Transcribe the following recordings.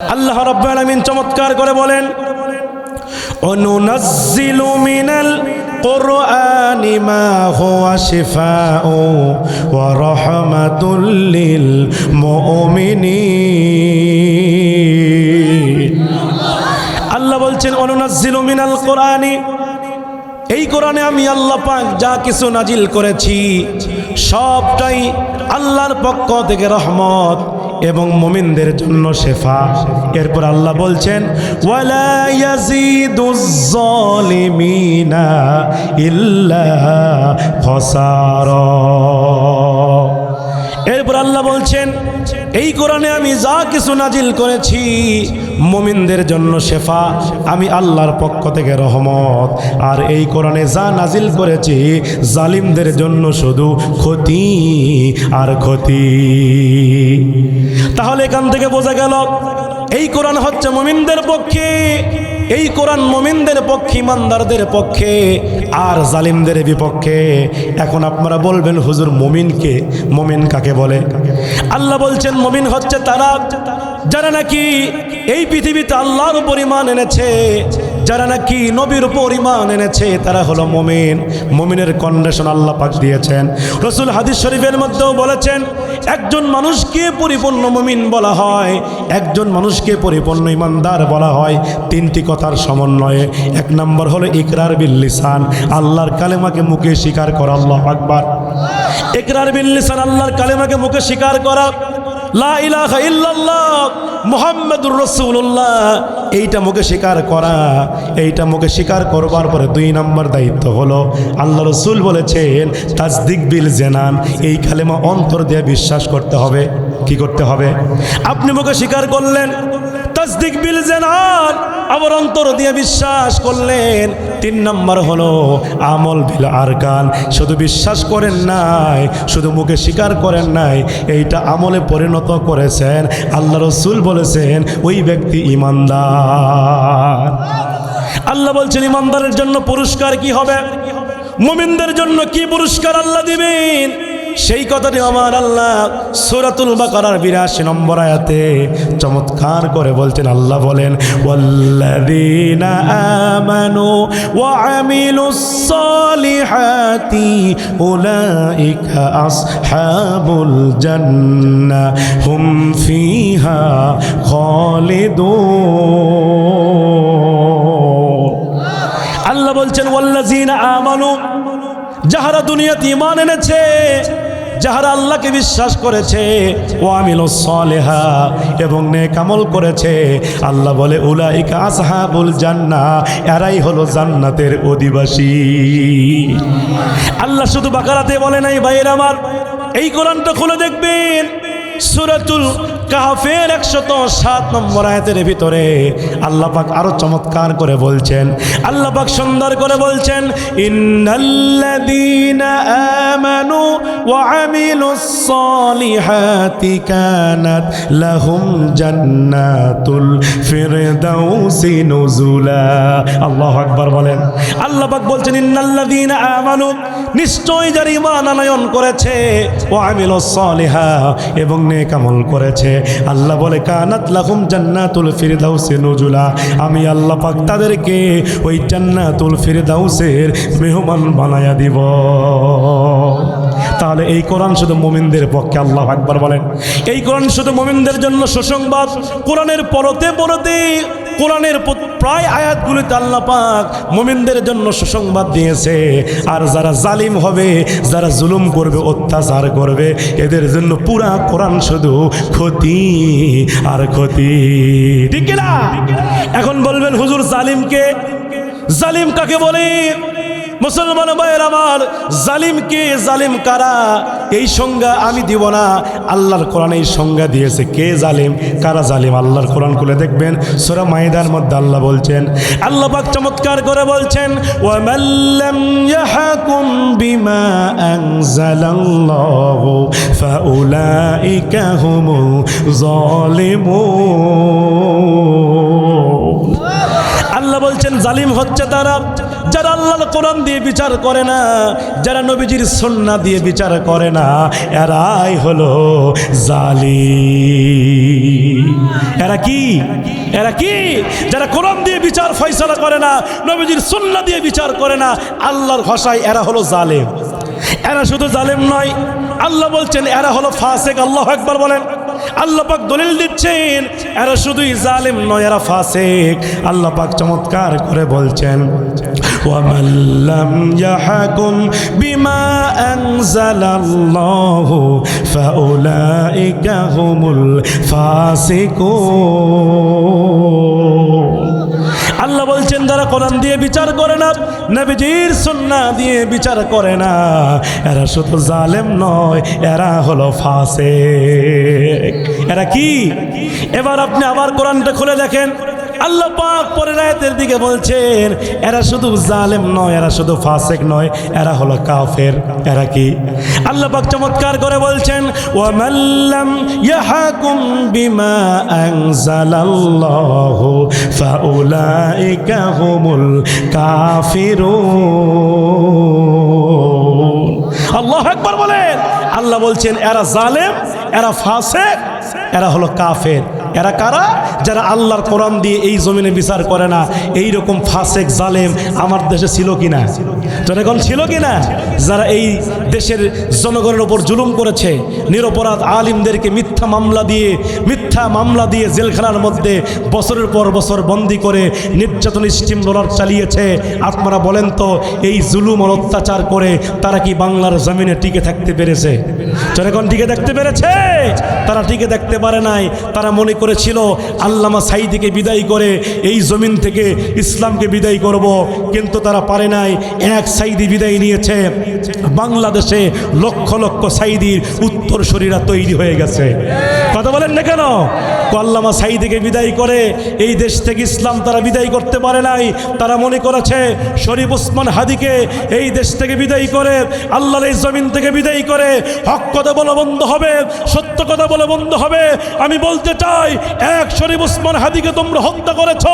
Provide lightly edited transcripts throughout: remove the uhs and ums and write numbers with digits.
আল্লাহ রাব্বুল আলামিন চমৎকার করে বলেন, অনুনাজ্জিলু মিনাল কুরআনি মা হুয়া শিফাউ ওয়া রাহমাতুল লিল মুমিনিন। আল্লাহ বলছেন অনুনাজ্জিলু মিনাল কুরআনি, এই কোরআনে আমি আল্লাহ পাক যা কিছু নাজিল করেছি সবটাই আল্লাহর পক্ষ থেকে রহমত এবং মুমিনদের জন্য শেফা। এরপর আল্লাহ বলছেন ওয়ালা ইয়াজিদুজ জালিমিনা ইল্লা খাসারা। এরপর আল্লাহ বলছেন এই কোরআনে আমি যা কিছু নাজিল করেছি মুমিনদের জন্য শেফা, আমি আল্লাহর পক্ষ থেকে রহমত। আর এই কোরআনে যা নাজিল করেছি জালিমদের জন্য শুধু ক্ষতি আর ক্ষতি। তাহলে এখান থেকে বোঝা গেল এই কোরআন হচ্ছে মুমিনদের পক্ষে, এই কোরআন মুমিনদের পক্ষে, ইমানদারদের পক্ষে আর জালিমদের বিপক্ষে। এখন আপনারা বলবেন হুজুর মুমিনকে, মুমিন কাকে বলে? আল্লাহ বলছেন মুমিন হচ্ছে তারা যারা নাকি এই পৃথিবীতে আল্লাহর উপর ঈমান এনেছে, যারা নাকি নবীর উপর ঈমান এনেছে, তারা হলো মুমিন। মুমিনের কন্ডিশন আল্লাহ পাক দিয়েছেন। রাসূল হাদিস শরীফের মধ্যেও বলেছেন একজন মানুষকে পরিপূর্ণ মুমিন বলা হয়, একজন মানুষকে পরিপূর্ণ ঈমানদার বলা হয় তিনটি কথার সমন্বয়ে। এক নম্বর হলো ইকরার বিল লিসান, আল্লাহর কালেমাকে মুখে স্বীকার করা। আল্লাহু আকবার। ইকরার বিল লিসান, আল্লাহর কালেমাকে মুখে স্বীকার করা। লা ইলাহা ইল্লাল্লাহ মুহাম্মাদুর রাসূলুল্লাহ, এইটা মুখে স্বীকার করা। এইটা মুখে স্বীকার করবার পরে দুই নম্বর দায়িত্ব হলো আল্লাহ রসুল বলেছেন তাসদিক বিল জানান, এই কালেমা অন্তর দিয়ে বিশ্বাস করতে হবে। কি করতে হবে? আপনি মুখে স্বীকার করলেন তাসদিক বিল জানান, আবার অন্তর দিয়ে বিশ্বাস করলেন। তিন নম্বর হলো আমল বিল আরকান, শুধু বিশ্বাস করেন নাই, শুধু মুখে স্বীকার করেন নাই, এইটা আমলে পরিণত করেছেন। আল্লাহ রসুল বলেছেন ওই ব্যক্তি ঈমানদার। আল্লাহ বলছেন ঈমানদারের জন্য পুরস্কার কি হবে, মুমিনদের জন্য কি পুরস্কার আল্লাহ দিবেন, সেই কথাটি আমার আল্লাহ সূরাতুল বাকারার ৮২ নম্বর আয়াতে চমৎকার করে বলছেন। আল্লাহ বলেন ওয়াল্লাযীনা আমানু ওয়া আমিলুস সালিহাতি উলাইকা আসহাবুল জান্নাহ হুম ফিহা খালিদুন। আল্লাহ বলছেন ওয়াল্লাযীনা আমানু, যাহারা দুনিয়াতে ঈমান এনেছে, যাহারা আল্লাহকে বিশ্বাস করেছে, ওয়া আমিলুস সালিহা এবং নেক আমল করেছে, আল্লাহ বলে উলাইকা আসহাবুল জান্নাহ, এরাই হলো জান্নাতের অধিবাসী। আল্লাহ শুধু বাকারাতে বলে নাই ভাইয়ের আমার, এই কোরআনটা খুলে দেখবেন সূরাতুল কাহফের ১০৭ নম্বর আয়াতের ভিতরে আল্লাহ পাক আরো চমৎকার করে বলছেন। আল্লাহ পাক সুন্দর করে বলছেন ইন্নাল্লাযীনা আমানু ওয়া আমিলুস সালিহাতি কানাত লাহুম জান্নাতুল ফিরদাউসি নুজুলা। আল্লাহু আকবার বলেন। আল্লাহ পাক বলছেন ইন্নাল্লাযীনা আমানু, নিশ্চয় যারা ঈমান আনয়ন করেছে, ওয়া আমিলুস সালিহা এবং নেক আমল করেছে, আল্লাহ বলে কানাত লাহুম জান্নাতুল ফিরদাউসি নুজুলা, আমি আল্লাহ পাক তাদেরকে ওই জান্নাতুল ফিরদাউসের মেহমান বানায়া দিব। তাহলে এই কোরআন শুধু মুমিনদের পক্ষে। আল্লাহু আকবার বলেন। এই কোরআন শুধু মুমিনদের জন্য সুসংবাদ। কোরআনের পরতে পরতে কোরআনের প্রায় আয়াতগুলিতে আল্লাহ পাক মুমিনদের জন্য সুসংবাদ দিয়েছে। আর যারা জালিম হবে, যারা জুলুম করবে, অত্যাচার করবে, এদের জন্য পুরা কোরআন শুধু ক্ষতি আর ক্ষতি। ঠিক না? এখন বলবেন হুজুর জালিমকে, জালিম কাকে বলে? মুসলমান ভাইয়ের আমার, জালিমকে, জালিম কারা, এই সংজ্ঞা আমি দিব না। আল্লাহর কোরআন এই সংজ্ঞা দিয়েছে কে জালিম, কারা জালিম। আল্লাহর কোরআন খুলে দেখবেন সূরা মাইদার মধ্যে আল্লাহ বলছেন, আল্লাহ পাক চমৎকার করে বলছেন ওয়া মাল্লাম ইয়াহকুম বিমা আনজালাল্লাহু ফাউলাইকা হুমুজ জালিমুন। আল্লাহ বলছেন জালিম হচ্ছে তারা যারা আল্লাহর কোরআন দিয়ে বিচার করে না, যারা নবীজির সুন্নাহ দিয়ে বিচার করে না, এরাই হলো জালিম। এরা কি যারা কোরআন দিয়ে বিচার ফয়সালা করে না, নবীজির সুন্নাহ দিয়ে বিচার করে না, আল্লাহর ভাষায় এরা হলো জালিম। এরা শুধু জালিম নয়, আল্লাহ বলছেন এরা হলো ফাসিক। আল্লাহু আকবার বলেন। আল্লাহ পাক দলিল দিচ্ছেন এরা শুধুই জালিম নয়, এরা ফাসিক। আল্লাহ পাক চমৎকার করে বলছেন وَمَنْ لَمْ يَحْكُمْ بِمَا أَنْزَلَ اللَّهُ فَأُولَئِكَ هُمُ الْفَاسِقُونَ। আল্লাহ বলছেন যারা কোরআন দিয়ে বিচার করে না, নবীজির সুন্নাহ দিয়ে বিচার করে না, এরা শুধু জালেম নয়, এরা হলো ফাসিক। এরা কি? এবার আপনি আবার কোরআনটা খুলে দেখেন, আল্লাহ পাক পরের আয়াতের দিকে বলছেন এরা শুধু জালেম নয়, এরা শুধু ফাসিক নয়, এরা হলো কাফের। এরা কি? আল্লাহ পাক চমৎকার করে বলছেন ওয়ামান লাম ইয়াহকুম বিমা আনজালাল্লাহু ফাউলাইকা হুমুল কাফিরুন। আল্লাহু আকবার বলেন। আল্লাহ বলছেন এরা জালেম, এরা ফাসিক, এরা হলো কাফের। এরা কারা? যারা আল্লাহর কোরআন দিয়ে এই জমিনে বিচার করে না। এই রকম ফাসিক জালেম আমার দেশে ছিল কিনা? জনগণ ছিল কিনা? যারা এই দেশের জনগণের উপর জুলুম করেছে, নিরপরাধ আলিমদেরকে মিথ্যা মামলা দিয়ে জেলখানার মধ্যে বছরের পর বছর বন্দি করে নির্যাতন স্টিম রোলার চালিয়েছে। আপনারা বলেন তো এই জুলুম আর অত্যাচার করে তারা কি বাংলার জমিনে টিকে থাকতে পেরেছে? জনগণ টিকে থাকতে পেরেছে? তারা টিকে থাকতে পারে নাই। তারা মনে করেছিল আল্লামা সাঈদীকে বিদায় করে এই জমিন থেকে ইসলামকে বিদায় করব, কিন্তু তারা পারে নাই। এক সাঈদী বিদায় নিয়েছে, বাংলাদেশে লক্ষ লক্ষ সাঈদীর উত্তরসূরিরা তৈরি হয়ে গেছে। কথা বলেন না কেন? আল্লামা সাঈদীকে বিদায় করে এই দেশ থেকে ইসলাম তারা বিদায় করতে পারে নাই। তারা মনে করেছে শরীফ ওসমান হাদিকে এই দেশ থেকে বিদায় করে, আল্লাহর এই জমিন থেকে বিদায় করে হক কথা বলা বন্ধ হবে, সত্য কথা বলা বন্ধ হবে। আমি বলতে চাই, এক শরীফ ওসমান হাদিকে তোমরা হত্যা করেছ,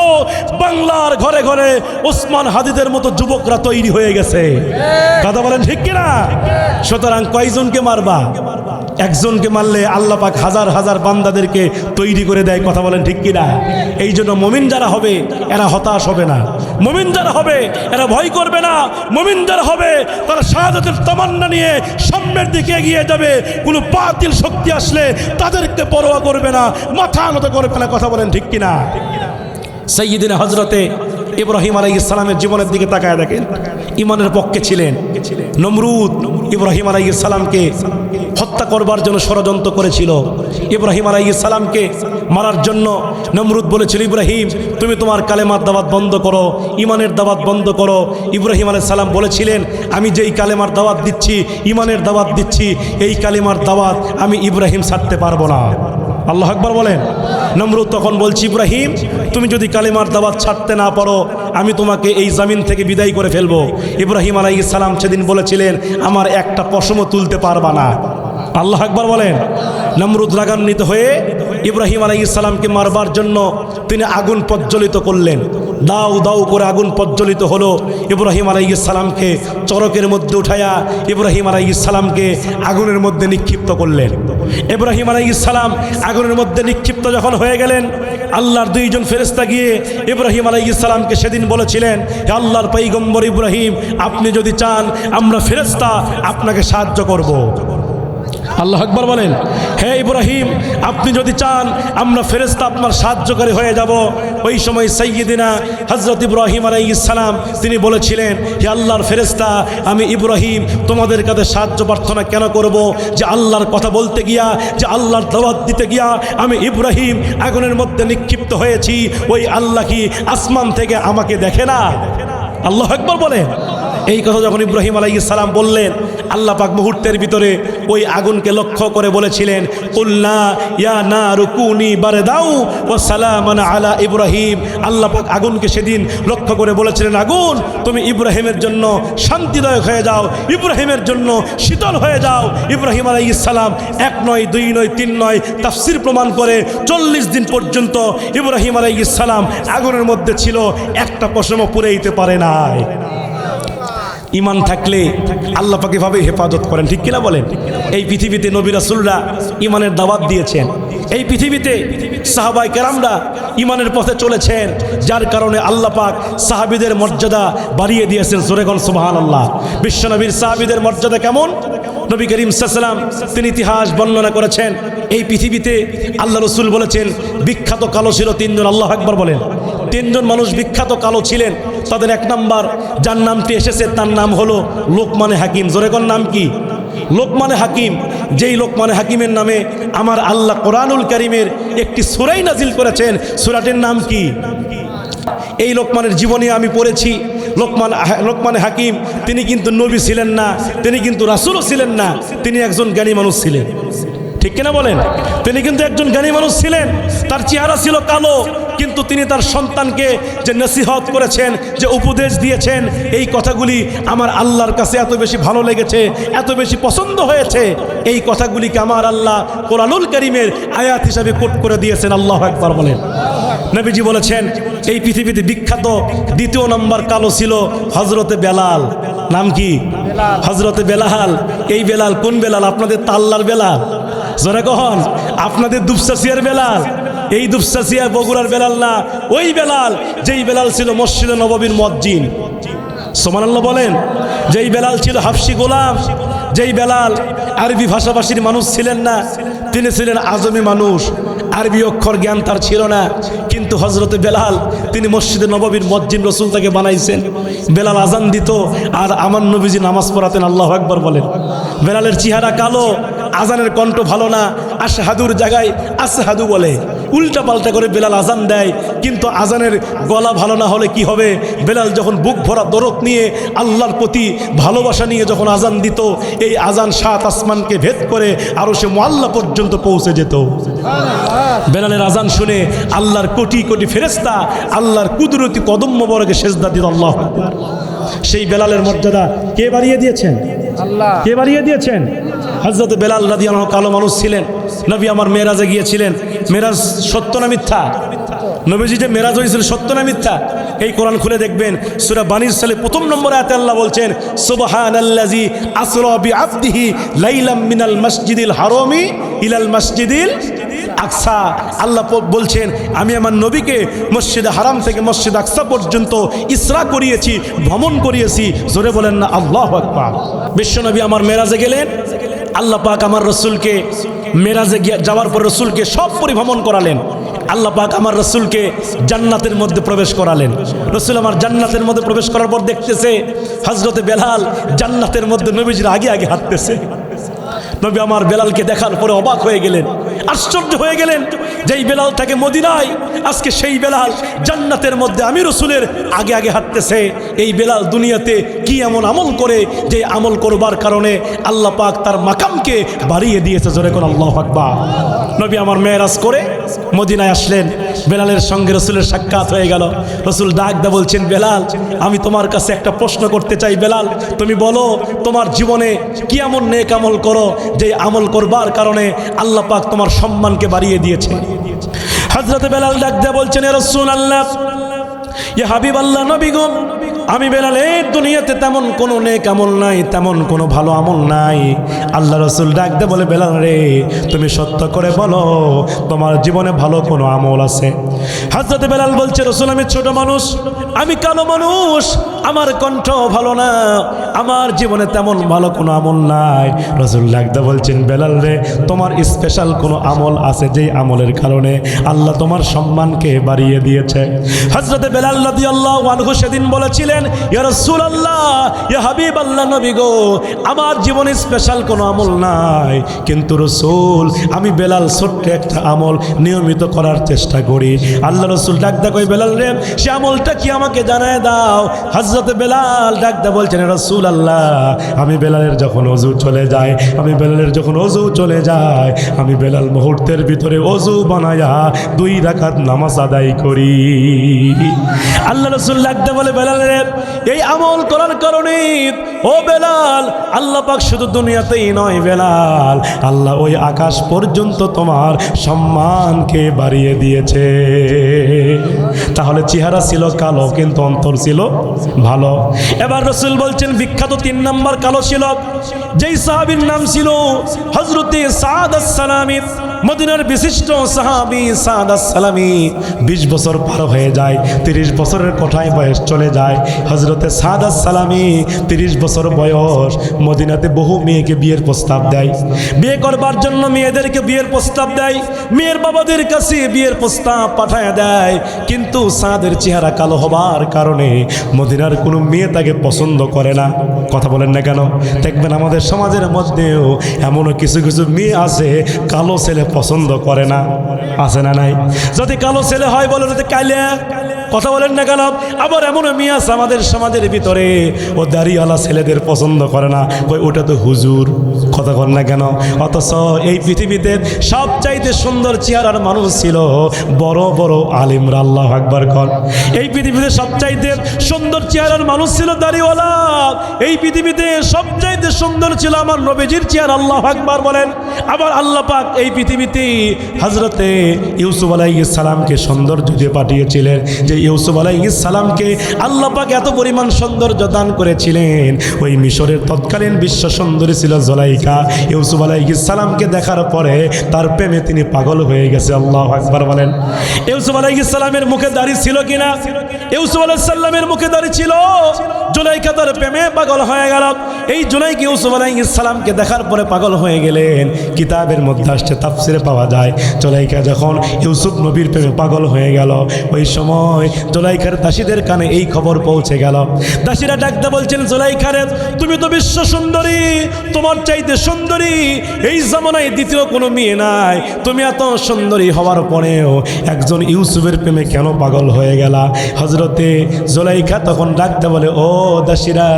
বাংলার ঘরে ঘরে ওসমান হাদিদের মতো যুবকরা তৈরি হয়ে গেছে। কথা বলেন ঠিক কিনা? সুতরাং কয়জনকে মারবা? একজনকে মারলে আল্লাহ পাক হাজার হাজার বান্দাদেরকে তৈরি করে দেয়। কথা বলেন ঠিক কিনা? এই জন্য মুমিন যারা হবে এরা হতাশ হবে না, মুমিন যারা হবে এরা ভয় করবে না, মুমিন যারা হবে তারা শাহাদাতের তামান্না নিয়ে সামনের দিকে এগিয়ে যাবে। কোনো বাতিল শক্তি আসলে তাদেরকে পরোয়া করবে না, মাথা নত করবে না। কথা বলেন ঠিক কিনা? সাইয়্যিদিনা হযরতে ইব্রাহিম আলাইহিস সালামের জীবনের দিকে তাকায় দেখেন। ঈমানের পক্ষে ছিলেন। নমরুদ ইব্রাহিম আলাইহিস সালামকে হত্যা করবার জন্য ষড়যন্ত্র করেছিল। ইব্রাহিম আলাইহিস সালামকে মারার জন্য নমরুদ বলেছিল, ইব্রাহিম তুমি তোমার কালেমার দাওয়াত বন্ধ করো, ঈমানের দাওয়াত বন্ধ করো। ইব্রাহিম আলাইহিস সালাম বলেছিলেন, আমি যেই কালেমার দাওয়াত দিচ্ছি, ঈমানের দাওয়াত দিচ্ছি, এই কালেমার দাওয়াত আমি ইব্রাহিম ছাড়তে পারবো না। আল্লাহু আকবার বলেন। নমরুদ তখন বলছি, ইব্রাহিম তুমি যদি কালেমার দাওয়াত ছাড়তে না পারো, আমি তোমাকে এই জমিন থেকে বিদায় করে ফেলবো। ইব্রাহিম আলাইহিস সালাম সেদিন বলেছিলেন, আমার একটা পশমও তুলতে পারবা না। আল্লাহু আকবার বলেন। নমরুদ রাগান্বিত হয়ে ইব্রাহিম আলাইহিস সালামকে মারবার জন্য তিনি আগুন প্রজ্বলিত করলেন। দাউ দাউ করে আগুন প্রজ্বলিত হলো। ইব্রাহিম আলাইহিস সালামকে চরকের মধ্যে উঠায়া ইব্রাহিম আলাইহিস সালামকে আগুনের মধ্যে নিক্ষিপ্ত করলেন। ইব্রাহিম আলাইহিস সালাম আগুনের মধ্যে নিক্ষিপ্ত যখন হয়ে গেলেন, আল্লাহর দুইজন ফেরেশতা গিয়ে ইব্রাহিম আলাইহিস সালামকে সেদিন বলেছিলেন, হে আল্লাহর পয়গম্বর ইব্রাহিম, আপনি যদি চান আমরা ফেরেশতা আপনাকে সাহায্য করব। আল্লাহু আকবার বলেন। হে ইব্রাহিম, আপনি যদি চান আমরা ফেরেশতা আপনার সাহায্যকারী হয়ে যাব। ওই সময় সাইয়্যিদিনা হযরত ইব্রাহিম আলাইহিস সালাম তিনি বলেছিলেন, হে আল্লাহর ফেরেশতা, আমি ইব্রাহিম তোমাদের কাছে সাহায্য প্রার্থনা কেন করব? যে আল্লাহর কথা বলতে গিয়া, যে আল্লাহর দাওয়াত দিতে গিয়া আমি ইব্রাহিম আগুনের মধ্যে নিক্ষিপ্ত হয়েছি, ওই আল্লাহ কি আসমান থেকে আমাকে দেখে না? আল্লাহু আকবার বলেন। এই কথা যখন ইব্রাহিম আলাইহিস সালাম বললেন, আল্লাহ পাক মুহূর্তের ভিতরে ওই আগুনকে লক্ষ্য করে বলেছিলেন, কুলনা ইয়া নারু কুনি বারদাউ ওয়া সালামান আলা ইব্রাহিম। আল্লাহ পাক আগুনকে সেদিন লক্ষ্য করে বলেছিলেন, আগুন তুমি ইব্রাহিমের জন্য শান্তিদায়ক হয়ে যাও, ইব্রাহিমের জন্য শীতল হয়ে যাও। ইব্রাহিম আলাইহিস সালাম 1 নয় 2 নয় 3 নয় তাফসীর প্রমাণ করে 40 দিন পর্যন্ত ইব্রাহিম আলাইহিস সালাম আগুনের মধ্যে ছিল, একটা পশমও পুড়াইতে পারে নাই। ঈমান থাকলে আল্লাহ পাক এভাবে হেফাজত করেন, ঠিক কিনা বলেন? এই পৃথিবীতে নবী রাসূলরা ঈমানের দাওয়াত দিয়েছেন, এই পৃথিবীতে সাহাবায়ে কেরামরা ঈমানের পথে চলেছেন, যার কারণে আল্লাহ পাক সাহাবীদের মর্যাদা বাড়িয়ে দিয়েছেন। জোরে বলেন সুবহানাল্লাহ। বিশ্বনবীর সাহাবীদের মর্যাদা কেমন? নবী করিম সাল্লাল্লাহু আলাইহি ওয়াসাল্লাম তিনি ইতিহাস বর্ণনা করেছেন, এই পৃথিবীতে আল্লাহ রাসূল বলেছেন বিখ্যাত কালো ছিল 3 জন। আল্লাহু আকবার বলেন। 3 জন মানুষ বিখ্যাত কালো ছিলেন। তাদের 1 নাম্বার যার নামটি এসেছে তার নাম হলো লোকমানে হাকিম। জোরে কোন নাম কি? লোকমানে হাকিম। যেই লোকমানে হাকিমের নামে আমার আল্লাহ কোরআনুল কারীমের একটি সূরাই নাজিল করেছেন। সূরাটির নাম কি? এই লোকমানের জীবনী আমি পড়েছি। লোকমানে হাকিম তিনি কিন্তু নবী ছিলেন না, তিনি কিন্তু রাসূলও ছিলেন না, তিনি একজন জ্ঞানী মানুষ ছিলেন, ঠিক কিনা বলেন? তিনি কিন্তু একজন জ্ঞানী মানুষ ছিলেন। তার চেহারা ছিল কালো, কিন্তু তিনি তার সন্তানকে যে নসিহত করেছেন, যে উপদেশ দিয়েছেন, এই কথাগুলি আমার আল্লাহর কাছে এত বেশি ভালো লেগেছে, এত বেশি পছন্দ হয়েছে। এই কথাগুলিকে আমার আল্লাহ কোরআনুল কারীমের আয়াত হিসাবে কোট করে দিয়েছেন। আল্লাহু আকবার বলেন। নবীজি বলেছেন এই পৃথিবীতে বিখ্যাত 2 নম্বর কালো ছিল হযরতে বেলাল। নাম কি? হযরতে বেলাল। এই বেলাল কোন বেলাল? আপনাদের তাল্লার বেলাল? জোরে কখন? আপনাদের দুপসাসিয়ার বেলাল? এই দুপসাসিয়া বগুড়ার বেলাল না, ওই বেলাল যেই বেলাল ছিল মসজিদে নববীর মুয়াজ্জিন। সুবহানাল্লাহ বলেন। যেই বেলাল ছিল হাফসি গোলাম, যেই বেলাল আরবি ভাষাভাষীর মানুষ ছিলেন না, তিনি ছিলেন আজমি মানুষ, আরবি অক্ষর জ্ঞান তার ছিল না। কিন্তু হযরতে বেলাল তিনি মসজিদে নববীর মুয়াজ্জিন, রাসূল তাকে বানাইছেন। বেলাল আজান দিত আর আমার নবীজি নামাজ পড়াতেন। আল্লাহু আকবার বলেন। বেলালের চেহারা কালো, আজানের কণ্ঠ ভালো না, আশহাদুর জায়গায় আসহাদু বলে, উল্টা পাল্টা করে বেলাল আজান দেয়। কিন্তু আজানের গলা ভালো না হলে কি হবে? বেলাল যখন বুক ভরা দরদ নিয়ে আল্লাহর প্রতি ভালোবাসা নিয়ে যখন আজান দিত, এই আজান 7 আসমানকে ভেদ করে আরশে মুআল্লা পর্যন্ত পৌঁছে যেত। বেলালের আজান শুনে আল্লাহর কোটি কোটি ফেরেশতা আল্লাহর কুদরতি কদম মোবারকে সেজদা দিত। আল্লাহু আকবার। সেই বেলালের মর্যাদা কে বাড়িয়ে দিয়েছেন? আল্লাহ। কে বাড়িয়ে দিয়েছেন? হযরত বেলাল রাদিয়াল্লাহু আনহু কালো মানুষ ছিলেন। নবী আমার মেরাজে গিয়েছিলেন। মেরাজ সত্য না মিথ্যা? নবীজি যে মেরাজ হয়েছিল সত্য না মিথ্যা? এই কোরআন খুলে দেখবেন সূরা বানী ইসরাঈল 1 নম্বর আয়াতে আল্লাহ বলছেন, সুবহানাল্লাযী আসরা বিআবদিহি লাইলাম মিনাল মাসজিদিল হারামি ইলাল মাসজিদিল আকসা। আল্লাহ বলছেন আমি আমার নবীকে মসজিদে হারাম থেকে মসজিদ আকসা পর্যন্ত ইসরা করিয়েছি, ভ্রমণ করিয়েছি। জোরে বলেন না আল্লাহু আকবার। বিশ্বনবী আমার মেরাজে গেলেন। আল্লাহ পাক আমার রসুলকে মেরাজে যাওয়ার পর রসুলকে সব পরিভ্রমণ করালেন। আল্লাহ পাক আমার রসুলকে জান্নাতের মধ্যে প্রবেশ করালেন। রসুল আমার জান্নাতের মধ্যে প্রবেশ করার পর দেখতেছে হযরতে বেলাল জান্নাতের মধ্যে নবীজির আগে আগে হাঁটতেছে। নবী আমার বেলালকে দেখার পরে অবাক হয়ে গেলেন, আশ্চর্য হয়ে গেলেন। যেই বেলাল থাকে মদিনায়, আজকে সেই বেলাল জান্নাতের মধ্যে আমি রসুলের আগে আগে হাঁটতেছে। এই বেলাল দুনিয়াতে কি এমন আমল করে যে আমল করবার কারণে আল্লাহ পাক তার মাকামকে বাড়িয়ে দিয়েছে। জোরে কোন আল্লাহু আকবার। নবী আমার মেরাজ করে মদিনায় আসলেন। বেলালের সঙ্গে রসুলের সাক্ষাৎ হয়ে গেল। রসুল ডাক দা বলছেন, বেলাল আমি তোমার কাছে একটা প্রশ্ন করতে চাই। বেলাল তুমি বলো তোমার জীবনে কি এমন নেক আমল করো যে আমল করবার কারণে আল্লাহ পাক তোমার সম্মানকে বাড়িয়ে দিয়েছে। হযরত বেলাল ডাক দা বলছেন, ইয়া রাসূলুল্লাহ, ইয়া হাবিবাল্লাহ, নবী গো, আমি বেলাল এই দুনিয়াতে তেমন কোনো নেক আমল নাই, তেমন কোনো ভালো আমল নাই। আল্লাহ রসুল ডাক দে বলে, বেলাল রে তুমি সত্য করে বলো তোমার জীবনে ভালো কোনো আমল আছে? হযরত বেলাল বলছে, রসুল আমি ছোট মানুষ, আমি কালো মানুষ, আমার কণ্ঠ ভালো না, আমার জীবনে তেমন ভালো কোনো আমল নাই। রসুল ডাক দে বলছেন, বেলাল রে তোমার স্পেশাল কোনো আমল আছে, যেই আমলের কারণে আল্লাহ তোমার সম্মানকে বাড়িয়ে দিয়েছে। হযরত বেলাল রাদিয়াল্লাহু আনহু সেদিন বলেছিলেন, বলেছেন, ইয়া রাসূলুল্লাহ, ইয়া হাবিবাল্লাহ, নবী গো, আমার জীবনে স্পেশাল কোনো আমল নাই, কিন্তু রাসূল আমি বেলাল ছোট্ট একটা আমল নিয়মিত করার চেষ্টা করি। আল্লাহ রাসূল ডাক দা কই, বেলাল রে, সে আমলটা কি আমাকে জানায় দাও। হযরত বেলাল ডাক দা বলছেন, রাসূলুল্লাহ, আমি বেলালের যখন ওযু চলে যায়, আমি বেলাল মুহূর্তের ভিতরে ওযু বানায়া 2 রাকাত নামাজ আদায় করি। আল্লাহ রাসূল ডাকতে বলে, বেলাল রে, এই আমল করার কারণে ও বেলাল, আল্লাহ পাক শুধু দুনিয়াতেই নয় বেলাল, আল্লাহ ওই আকাশ পর্যন্ত তোমার সম্মানকে বাড়িয়ে দিয়েছে। তাহলে চেহারা ছিল কালো কিন্তু অন্তর ছিল ভালো। এবার রাসূল বলছেন, বিখ্যাত 3 নাম্বার কালো ছিল যেই সাহাবীর নাম ছিল হযরতে সাদ আস-সালামী, মদিনার বিশিষ্ট সাহাবী সাদ আস-সালামী। 20 বছর পার হয়ে যায়, 30 বছরের কোঠায় বয়স চলে যায়। হযরতে সাদ আস-সালামী 30 বছর বয়স, মদিনাতে বহু মেয়েকে বিয়ের প্রস্তাব দেয়, বিয়ে করবার জন্য মেয়েদেরকে বিয়ের প্রস্তাব দেয়, মেয়ের বাবাদের কাছে বিয়ের প্রস্তাব পাঠায় দেয়। কিন্তু সাদের চেহারা কালো হবার কারণে মদিনার কোনো মেয়ে তাকে পছন্দ করে না। কথা বলেন না কেন? দেখবেন আমাদের সমাজের মধ্যেও এমনও কিছু কিছু মেয়ে আছে কালো ছেলে পছন্দ করে না, আছে না নাই? যদি কালো ছেলে হয় বলে যদি কাইলে, কথা বলেন না কেন? আবার এমনও মেয়ে আছে আমাদের সমাজের ভিতরে, ও দাড়িওয়ালা ছেলেদের পছন্দ করে না, কই ওটা তো হুজুর। কথা বলেন না কেন? অথচ এই পৃথিবীতে সবচাইতে সুন্দর চেহারার মানুষ ছিল বড় বড় আলিমরা। আল্লাহু আকবার কর। এই পৃথিবীতে সবচাইতে সুন্দর চেহারার মানুষ ছিল দাড়িওয়ালা। এই পৃথিবীতে সবচাইতে সুন্দর ছিল আমার নবীজির চেহারা। আল্লাহু আকবার বলেন। আবার আল্লাহ পাক এই পৃথিবীতে হযরতে ইউসুফ আলাইহিস সালামকে সৌন্দর্য দিয়ে পাঠিয়েছিলেন, যে ইউসুফ আলাইহিস সালামকে আল্লাহ পাক এত পরিমাণ সৌন্দর্য দান করেছিলেন। ওই মিশরের তৎকালীন বিশ্ব সুন্দরী ছিল জুলাইখা। ইউসুফ আলাইহিস সালামকে দেখার পরে তার প্রেমে তিনি পাগল হয়ে গেছে। আল্লাহু আকবার বলেন। ইউসুফ আলাইহিস সালামের মুখে দাড়ি ছিল কিনা? ইউসুফ আলাইহিস সালামের মুখে দাড়ি ছিল। জুলাইখা তার প্রেমে পাগল হয়ে গেল। এই জুলাইখা ইউসুফ আলাইহিস সালামকে দেখার পরে পাগল হয়ে গেলেন। কিতাবের মধ্যে আসছে, তাফসিরে পাওয়া যায়, জুলাইখা যখন ইউসুফ নবীর প্রেমে পাগল হয়ে গেল, ওই সময় জুলাইখার দাসীদের কানে এই খবর পৌঁছে গেল। দাসীরা ডাকতে বলছেন, জুলাইখা রে, তুমি তো বিশ্ব সুন্দরী, তোমার চাইতে সুন্দরী এই জামানায় দ্বিতীয় কোনো মেয়ে নাই। তুমি এত সুন্দরী হওয়ার পরেও একজন ইউসুফের প্রেমে কেন পাগল হয়ে গেলা? হযরতে জুলাইখা তখন ডাকতে বলে, ও দাসীরা,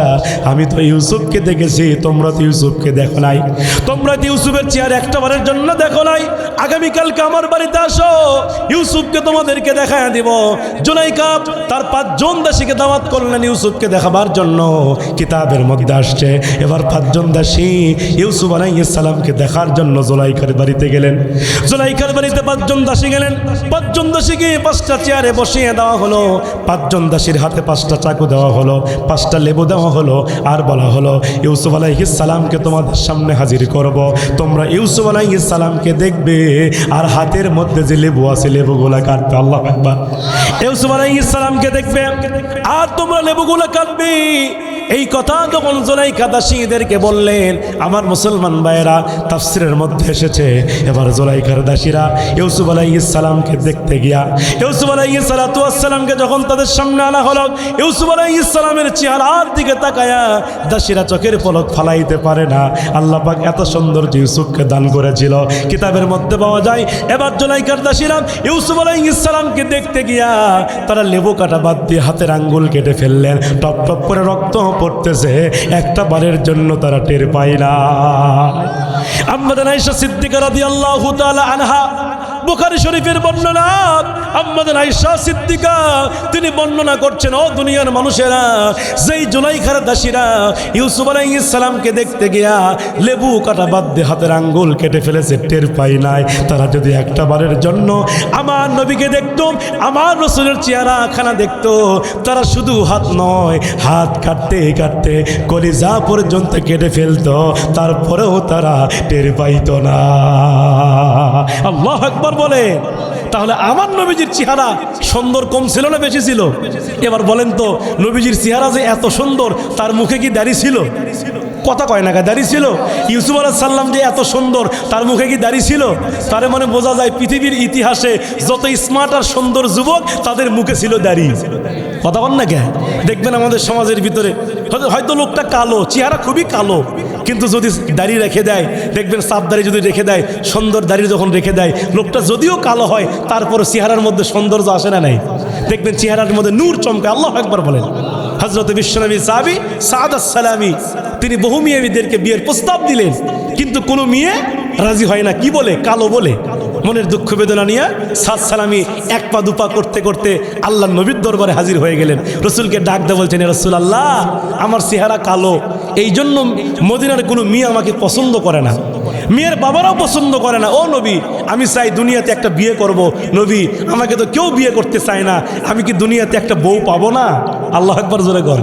আমি তো ইউসুফকে দেখেছি, তোমরা তো ইউসুফকে দেখো নাই, তোমরা তো ইউসুফের চেহারা একটাবারের জন্য দেখো নাই। আগামীকালকে আমার বাড়িতে আসো, ইউসুফকে তোমাদেরকে দেখায় দিব। জুলাইখা তার 5 জন দাসীকে দাওয়াত করলেন ইউসুফকে দেখাবার জন্য। কিতাবের মধ্যে আসছে, এবার 5 জন দাসী ইউসুফ আলাইহিস সালামকে দেখার জন্য জুলাইখার বাড়িতে গেলেন। জুলাইখার বাড়িতে 5 জন দাসী গেলেন। 5 জন দাসীকে 5টা চেয়ারে বসিয়ে দেওয়া হলো। 5 জন দাসীর হাতে 5টা চাকু দেওয়া হলো, 5টা লেবু দেওয়া হলো, আর বলা হলো, ইউসুফ আলাইহিস সালামকে তোমাদের সামনে হাজির করব, তোমরা ইউসুফ আলাইহিস সালামকে দেখবে, আর হাতের মধ্যে যে লেবু আছে লেবুগুলা কাটবে। আল্লাহু আকবার। ইউসুফ আলাইহিস সালামকে দেখবে আর তোমরা লেবুগুলা কাটবে। এই কথা যখন জুলাইখা দাসীদেরকে বললেন, আমার মুসলমান ভাইয়েরা, তাফসিরের মধ্যে এসেছে, এবার জুলাইখার দাসীরা ইউসুফ আলাইহিস সালামকে দেখতে গিয়া ইউসুফ আলাইহিস সালাতু ওয়াস সালামকে যখন তাদের সামনে আনা হলো, ইউসুফ আলাইহিস সালামের চেহারার দিকে তাকায়া দাসীরা চোখের পলক ফালাইতে পারে না। আল্লাহ পাক এত সৌন্দর্য ইউসুফকে দান করেছিল, কিতাবের মধ্যে পাওয়া যায়। এবার জুলাইখার দাসীরা ইউসুফ আলাইহিস সালামকে দেখতে গিয়া তারা লেবু কাটা বাদ দিয়ে হাতের আঙ্গুল কেটে ফেললেন। টপ টপ করে রক্ত পড়তেছে, একটা বারের জন্য তারা টের পায় না। আম্মা আয়েশা সিদ্দিকা রাদিয়াল্লাহু তাআলা আনহা, বুখারী শরীফের বর্ণনা, আম্মা আয়েশা সিদ্দিকা তিনি বর্ণনা করছেন, ও দুনিয়ার মানুষেরা, যেই জুলাইখার দাসীরা ইউসুফ আলাইহিস সালামকে দেখতে গিয়া লেবু কাটা বাদ দিয়ে হাতের আঙ্গুল কেটে ফেলেছে, টের পাই নাই, তারা যদি একটা বারের জন্য আমার নবীকে দেখতো, আমার রাসূলের চেহারা খানা দেখতো, তারা শুধু হাত নয়, হাত কাটতে কাটতে কলিজা পর্যন্ত কেটে ফেলতো, তারপরেও তারা টের পাইতো না। আল্লাহু আকবার বলে। তাহলে আমার নবীজির চেহারা সুন্দর কম ছিল না বেশি ছিল? এবার বলেন তো, নবীজির চেহারা যে এত সুন্দর, তার মুখে কি দাড়ি ছিল? কথা কয় না, দাড়ি ছিল। ইউসুফ আলাইহিস সালাম যে এত সুন্দর, তার মুখে কি দাড়ি ছিল? তার মানে বোঝা যায় পৃথিবীর ইতিহাসে যত স্মার্ট আর সুন্দর যুবক তাদের মুখে ছিল দাড়ি। কথা বল না কে? দেখবেন আমাদের সমাজের ভিতরে হয়তো লোকটা কালো, চেহারা খুবই কালো, কিন্তু যদি দাড়ি রেখে দেয়, দেখবেন সাপ দাড়ি যদি রেখে দেয়, সুন্দর দাড়ি যখন রেখে দেয়, লোকটা যদিও কালো হয় তারপর চেহারার মধ্যে সৌন্দর্য আসে না নাই? দেখবেন চেহারার মধ্যে নূর চমকে। আল্লাহু আকবার বলেন। হযরত বিশ্বনবী সাহাবী সাদ আস-সালামী তিনি বহু মেয়েদেরকে বিয়ের প্রস্তাব দিলেন, কিন্তু কোনো মেয়ে রাজি হয় না। কি বলে? কালো বলে। মনের দুঃখ বেদনা নিয়ে সাদ সালামী এক পা দুপা করতে করতে আল্লাহ নবীর দরবারে হাজির হয়ে গেলেন। রসুলকে ডাক দিয়ে বলছেন, ইয়া রাসূলুল্লাহ, আমার চেহারা কালো, এই জন্য মদিনার কোনো মেয়ে আমাকে পছন্দ করে না, মেয়ের বাবারাও পছন্দ করে না। ও নবী, আমি চাই দুনিয়াতে একটা বিয়ে করব। নবী, আমাকে তো কেউ বিয়ে করতে চায় না, আমি কি দুনিয়াতে একটা বউ পাবো না? আল্লাহু আকবার জোরে কর।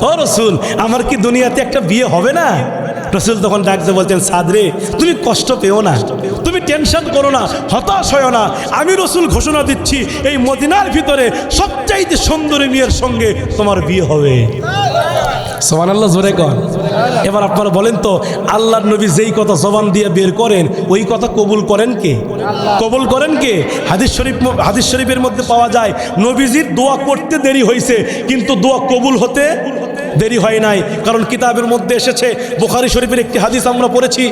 ও রসুল, আমার কি দুনিয়াতে একটা বিয়ে হবে না? রসুল তখন ডাকতে বলছেন, সাদরে, তুমি কষ্ট পেও না, তুমি টেনশন করো না, হতাশ হয় না। আমি রসুল ঘোষণা দিচ্ছি, এই মদিনার ভিতরে সবচাইতে সুন্দরী মেয়ের সঙ্গে তোমার বিয়ে হবে। সুবহানাল্লাহ জোরে কর। এবার আপনারা বলেন তো, আল্লাহর নবী যেই কথা জবান দিয়ে বের করেন, ওই কথা কবুল করেন কে? কবুল করেন কে? হাদিস শরীফের মধ্যে পাওয়া যায়, নবীজির দোয়া করতে দেরি হয়েছে, কিন্তু দোয়া কবুল হতে দেরি হয় নাই। কারণ কিতাবের মধ্যে এসেছে, বুখারী শরীফের একটি হাদিস আমরা পড়েছি,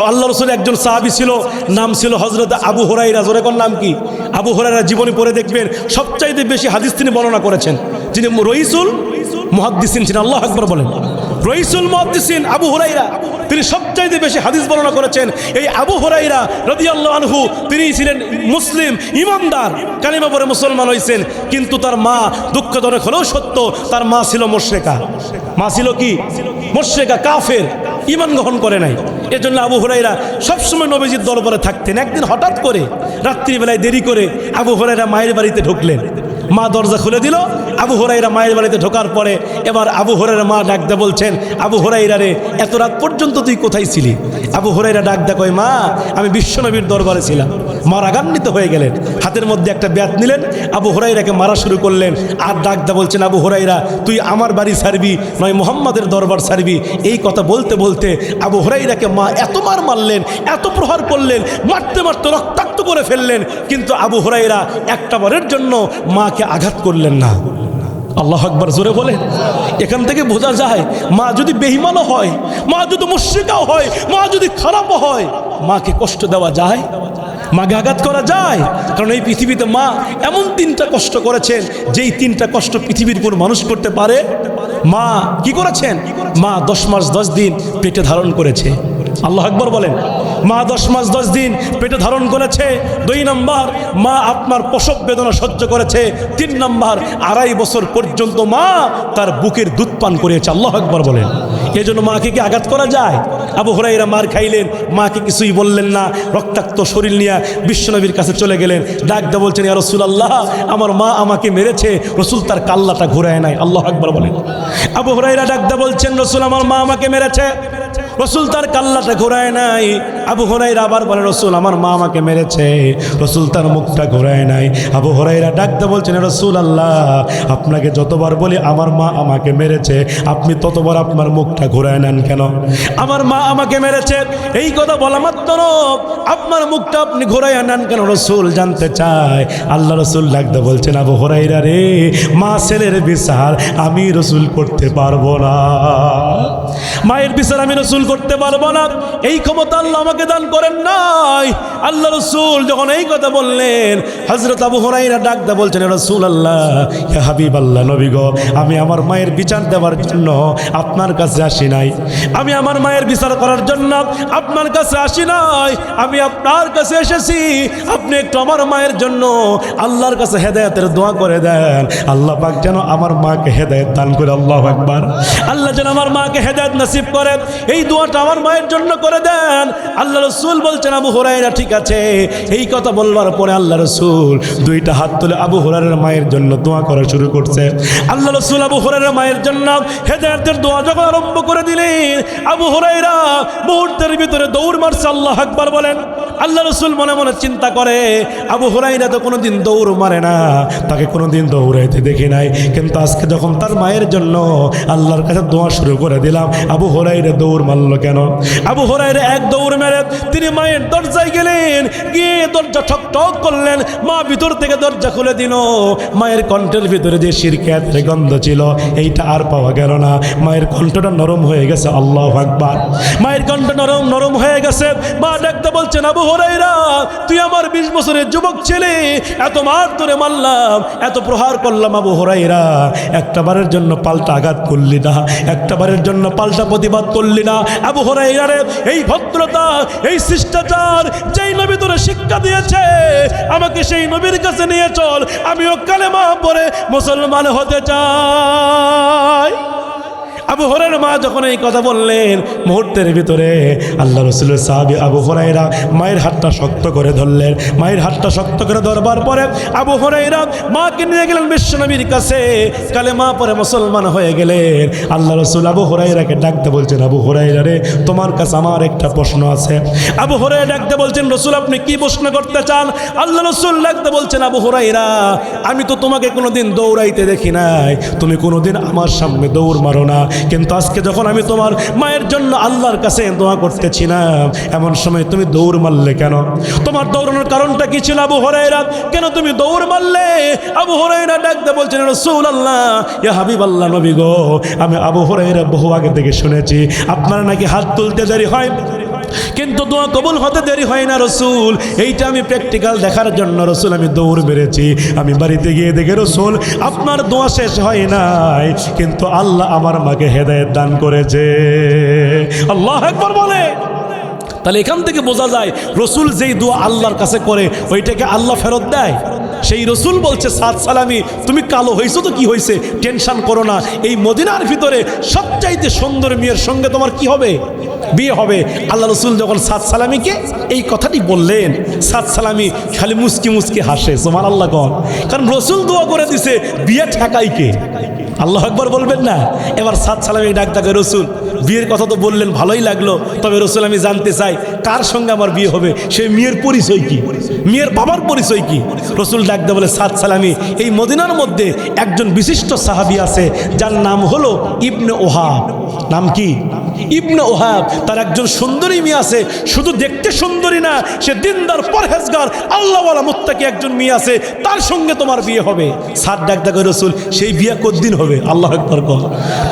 আল্লাহ রসুল একজন সাহাবী ছিল, নাম ছিল হযরত আবু হুরায়রা। জোরে কোন নাম কি? আবু হুরায়রা জীবনী পড়ে দেখবেন সবচাইতে বেশি হাদিস তিনি বর্ণনা করেছেন। যিনি রইসুল মুহাদ্দিসিন ছিলেন। আল্লাহু আকবার বলেন। রইসুল মুহাদ্দিসিন আবু হুরায়রা, তিনি সবচাইতে বেশি হাদিস বর্ণনা করেছেন। এই আবু হুরায়রা রাদিয়াল্লাহু আনহু তিনি ছিলেন মুসলিম, ইমানদার, কালিমা পড়ে মুসলমান হয়েছেন, কিন্তু তার মা, দুঃখজনক হলেও সত্য, তার মা ছিল মুশরিকা। মা ছিল কি? মুশরিকা, কাফের, ঈমান গ্রহণ করে নাই। এজন্য আবু হুরায়রা সবসময় নবীজির দরবারে থাকতেন। একদিন হঠাৎ করে রাত্রিবেলায় দেরি করে আবু হুরায়রা মায়ের বাড়িতে ঢুকলেন। মা দরজা খুলে দিল। আবু হুরায়রা মায়ের বাড়িতে ঢোকার পরে এবার আবু হুরায়রা মা ডাকতে বলছেন, আবু হুরায়রা রে, এত রাত পর্যন্ত তুই কোথায় ছিলি? আবু হুরায়রা ডাকতে কয়, মা, আমি বিশ্বনবীর দরবারে ছিলাম। মা রাগান্বিত হয়ে গেলেন, হাতের মধ্যে একটা ব্যাত নিলেন, আবু হুরায়রাকে মারা শুরু করলেন। আর ডাকতে বলছেন, আবু হুরায়রা, তুই আমার বাড়ি ছাড়বি নয় মুহাম্মাদের দরবার ছাড়বি। এই কথা বলতে বলতে আবু হুরায়রাকে মা এত মার মারলেন, এত প্রহার করলেন, মারতে মারতে রক্তাক্ত করে ফেললেন, কিন্তু আবু হুরায়রা একটা বারের জন্য মাকে আঘাত করলেন না। আল্লাহু আকবার জোরে বলে। এখান থেকে বোঝা যায়, মা যদি বেঈমানও হয়, মা যদি মুশরিকাও হয়, মা যদি খারাপও হয়, মাকে কষ্ট দেওয়া যায়, মাকে আঘাত করা যায়। কারণ এই পৃথিবীতে মা এমন 3টা কষ্ট করেছেন, যেই 3টা কষ্ট পৃথিবীর কোন মানুষ করতে পারে। মা কি করেছেন? মা 10 মাস 10 দিন পেটে ধারণ করেছে। আল্লাহু আকবার বলেন। মা 10 মাস 10 দিন পেটে ধারণ করেছে। 2 নম্বর, মা আপনার প্রসব বেদনা সহ্য করেছে। 3 নম্বর, 2.5 বছর পর্যন্ত মা তার বুকের দুধ পান করেছে। আল্লাহু আকবার বলেন। এই জন্য মাকে কি আঘাত করা যায়? আবু হুরায়রা মার খাইলেন, মাকে কিছুই বললেন না, রক্তাক্ত শরীর নিয়ে বিশ্বনবীর কাছে চলে গেলেন। ডাকতে বলছেন, ইয়া রাসূলুল্লাহ, আমার মা আমাকে মেরেছে। রসুল তার কাল্লাটা ঘুরায় নাই। আল্লাহু আকবার বলেন। আবু হুরায়রা ডাকতে বলছেন, রসুল, আমার মা আমাকে মেরেছে। রসুল তার কাল্লাটা ঘোরায় নাই। আবু হুরায়রা আবার বলে, রসুল, আমার মা আমাকে মেরেছে। রসুল তার মুখটা ঘোরায় নাই। আবু হুরায়রা ডাকতে বলছেন, রাসূলুল্লাহ, আপনাকে যতবার বলি আমার মা আমাকে মেরেছে, আপনি ততবার আপনার মুখটা ঘোরায় নেন কেন? আমার মা আমাকে মেরেছে এই কথা বলা মাত্র আপনার মুখটা আপনি ঘোরায় নেন কেন? রসুল জানতে চায়। আল্লাহ রসুল ডাকতে বলছেন, আবু হুরায়রা রে, মা ছেলের বিচার আমি রসুল করতে পারবো না, মায়ের বিচার আমি রসুল করতে পারবো না, এই ক্ষমতা আল্লাহ আমাকে দান করেন নাই। আল্লাহ রসুল যখন এই কথা বললেন, হযরত আবু হুরায়রা ডাকতে বলছেন, রাসূলুল্লাহ, ইয়া হাবিবাল্লাহ, নবী গো, আমি আমার মায়ের বিচার দেওয়ার জন্য আপনার কাছে আসি নাই, আমি আমার মায়ের বিচার করার জন্য আপনার কাছে আসি নাই, আমি আপনার কাছে এসেছি আপনি একটু আমার মায়ের জন্য আল্লাহর কাছে হেদায়েতের দোয়া করে দেন। আল্লাহ পাক যেন আমার মাকে হেদায়েত দান করে। আল্লাহু আকবার। আল্লাহ যেন আমার মাকে হেদায়েত নসিব করেন, এই দোয়া দোয়াটা আমার মায়ের জন্য করে দেন। আল্লাহ রসুল বলছেন আবু হুরায়রা ঠিক আছে। এই কথা বলবার পরে আল্লাহ রসুল দুইটা হাত তুলে আবু হুরায়রার মায়ের জন্য দোয়া করা শুরু করছে। আল্লাহ রসুল আবু হুরায়রার মায়ের জন্য হেদায়েতের দোয়া যখন আরম্ভ করে দিলেন, আবু হুরায়রা মুহূর্তের ভিতরে দৌড় মারছে। আল্লাহু আকবার বলেন। আল্লাহ রসুল মনে মনে চিন্তা করে আবু হুরায়রা তো কোনোদিন দৌড় মারে না, তাকে কোনোদিন দৌড়াইতে দেখি নাই, কিন্তু আজকে যখন তার মায়ের জন্য আল্লাহর কাছে দোয়া শুরু করে দিলাম, আবু হুরায়রা দৌড় মারলো কেন? আবু হুরায়রা এক দৌড় মেরে তিনি মায়ের দরজায় গেলেন, গিয়ে দরজা ঠক ঠক করলেন। মা ভিতর থেকে দরজা খুলে দিল। মায়ের কণ্ঠের ভিতরে যে শিরকাতের গন্ধ ছিল এইটা আর পাওয়া গেল না। মায়ের কণ্ঠটা নরম হয়ে গেছে। আল্লাহু আকবার। মায়ের কণ্ঠ নরম নরম হয়ে গেছে। মা ডাকতে বলছেন আবু হুরায়রা, তুই আমার 20 বছরের যুবক ছেলে, এত মার ধরে মারলাম, এত প্রহার করলাম, আবু হুরায়রা একটা বারের জন্য পাল্টা আঘাত করলি না, একটা বারের জন্য পাল্টা প্রতিবাদ করলি না। আবু হুরায়রা রে, এই ভদ্রতা, এই শিষ্টাচার যেই নবী তোরে শিক্ষা দিয়েছে, আমাকে সেই নবীর কাছে নিয়ে চল, আমিও কালেমা পড়ে মুসলমান হতে চাই। আবু হুরায়রা মা যখন এই কথা বললেন, মুহূর্তের ভিতরে আল্লাহ রসুলের সাহাবী আবু হুরায়রা মায়ের হাতটা শক্ত করে ধরলেন। মায়ের হাতটা শক্ত করে ধরবার পরে আবু হুরায়রা মাকে নিয়ে গেলেন বিশ্বনবীর কাছে, কালেমা পড়ে মুসলমান হয়ে গেলেন। আল্লাহ রসুল আবু হুরায়রাকে ডাকতে বলছেন, আবু হুরায়রা রে, তোমার কাছে আমার একটা প্রশ্ন আছে। আবু হুরায়রা ডাকতে বলছেন, রসুল আপনি কি প্রশ্ন করতে চান? আল্লাহ রসুল ডাকতে বলছেন, আবু হুরায়রা, আমি তো তোমাকে কোনোদিন দৌড়াইতে দেখি নাই, তুমি কোনোদিন আমার সামনে দৌড় মারো না, কিন্তু আজকে যখন আমি তোমার মায়ের জন্য আল্লাহর কাছে দোয়া করতেছি না, এমন সময় তুমি দৌড় মারলে কেন? তোমার দৌড়ানোর কারণটা কি ছিল আবু হুরায়রা? কেন তুমি দৌড় মারলে? আবু হুরায়রা ডাকতে বলছেন, রাসূলুল্লাহ, ইয়া হাবিবাল্লাহ, নবী গো, আমি আবু হুরায়রা বহু আগে থেকে শুনেছি আপনারা নাকি হাত তুলতে দেরি হয় কিন্তু দোয়া কবুল হতে দেরি হয় না রসুল। এইটা আমি প্র্যাকটিক্যাল দেখার জন্য রসুল আমি দৌড় মেরেছি। আমি বাড়িতে গিয়ে দেখে রসুল আপনার দোয়া শেষ হয় নাই, কিন্তু আল্লাহ আমার মাকে হেদায়েত দান করেছে। আল্লাহু আকবার বলে। তাহলে এখান থেকে বোঝা যায় রসুল যেই দোয়া আল্লাহর কাছে করে ওইটাকে আল্লাহ ফেরত দেয়। সেই রসুল বলছে, সাদ সালামি, তুমি কালো হয়েছো তো কি হয়েছে, টেনশন করো না, এই মদিনার ভিতরে সবচাইতে সুন্দর মেয়ের সঙ্গে তোমার কি হবে, বিয়ে হবে। আল্লাহ রসুল যখন সাদ সালামিকে এই কথাটি বললেন, সাদ সালামি খালি মুস্কি মুস্কি হাসে। সুবহানাল্লাহ কন, কারণ রসুল দোয়া করে দিছে, বিয়ে ঠেকাই কে? আল্লাহু আকবার বলবেন না? এবার সাদ সালামি ডাক ডাকে, রসুল বিয়ের কথা তো বললেন, ভালোই লাগলো, তবে রসুল আমি জানতে চাই কার সঙ্গে আমার বিয়ে হবে, সেই মেয়ের পরিচয় কি, মেয়ের বাবার পরিচয় কি? রসুল ডাকতে বলে, সাদ সালামি, এই মদিনার মধ্যে একজন বিশিষ্ট সাহাবী আছে যার নাম হলো ইবনে ওহাব। নাম কি? ইবনে ওহাব। তার একজন সুন্দরী মেয়ে আছে, শুধু দেখতে সুন্দরী না, সে দিনদার পরহেজগার আল্লাহওয়ালা মুত্তাকি একজন মেয়ে আছে, তার সঙ্গে তোমার বিয়ে হবে। সাদ ডাক ডাকে, রসুল সেই বিয়ে কতদিন হবে? আল্লাহু আকবার কর।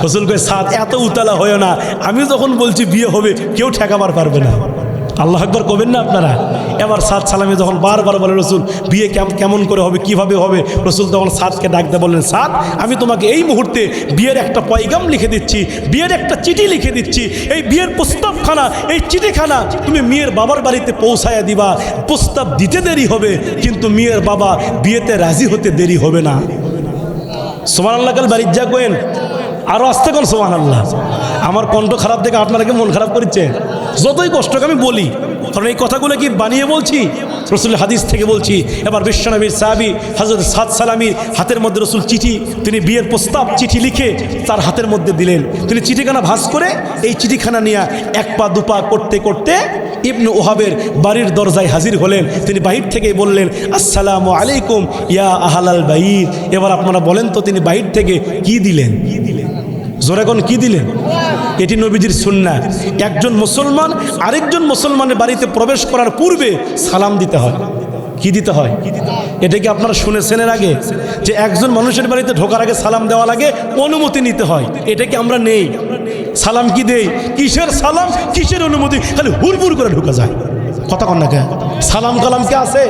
রসুল কয়, সাদ এত উতালা হয় না, আমি যখন বলছি বিয়ে হবে কেউ ঠেকাবার পারবে না। আল্লাহু আকবার কবেন না আপনারা? এবার সাদ সালামি যখন বারবার বলে, রসুল বিয়ে কেমন করে হবে, কিভাবে হবে, রসুল তখন সাদকে ডাকতে বললেন, সাদ আমি তোমাকে এই মুহূর্তে বিয়ের একটা পয়গাম লিখে দিচ্ছি, বিয়ের একটা চিঠি লিখে দিচ্ছি। এই বিয়ের প্রস্তাবখানা, এই চিঠিখানা তুমি মেয়ের বাবার বাড়িতে পৌঁছায়া দিবা। প্রস্তাব দিতে দেরি হবে, কিন্তু মেয়ের বাবা বিয়েতে রাজি হতে দেরি হবে না। সুবহানাল্লাহ কাল বাড়ির যা কোয়েন আরো আসতে কোন সুবহানাল্লাহ। আমার কণ্ঠ খারাপ দেখে আপনারা কি মন খারাপ করছে? যতই কষ্টকে আমি বলি, কারণ এই কথাগুলো কি বানিয়ে বলছি, রসুলের হাদিস থেকে বলছি। এবার বিশ্বনবীর সাহাবী হযরত সাদ সালামির হাতের মধ্যে রসুল চিঠি, তিনি বিয়ের প্রস্তাব চিঠি লিখে তার হাতের মধ্যে দিলেন। তিনি চিঠিখানা ভাঁজ করে এই চিঠিখানা নিয়ে এক পা দুপা করতে করতে ইবনে ওহাবের বাড়ির দরজায় হাজির হলেন। তিনি বাহির থেকেই বললেন, আসসালামু আলাইকুম ইয়া আহলাল বাইত। এবার আপনারা বলেন তো তিনি বাহির থেকে কি দিলেন? জোরেগণ কি দিলেন? এটি নবীজির সুন্নাহ। একজন মুসলমান আরেকজন মুসলমানের বাড়িতে প্রবেশ করার পূর্বে সালাম দিতে হয়। কি দিতে হয়? এটা কি আপনারা শুনেছেন এর আগে যে একজন মানুষের বাড়িতে ঢোকার আগে সালাম দেওয়া লাগে, অনুমতি নিতে হয়? এটা কি আমরা নেই? সালাম কি দেই? কিসের সালাম, কিসের অনুমতি? খালি হুড়হুড় করে ঢোকা যায়। কথা কন না কেন? সালাম কালাম কে আছে?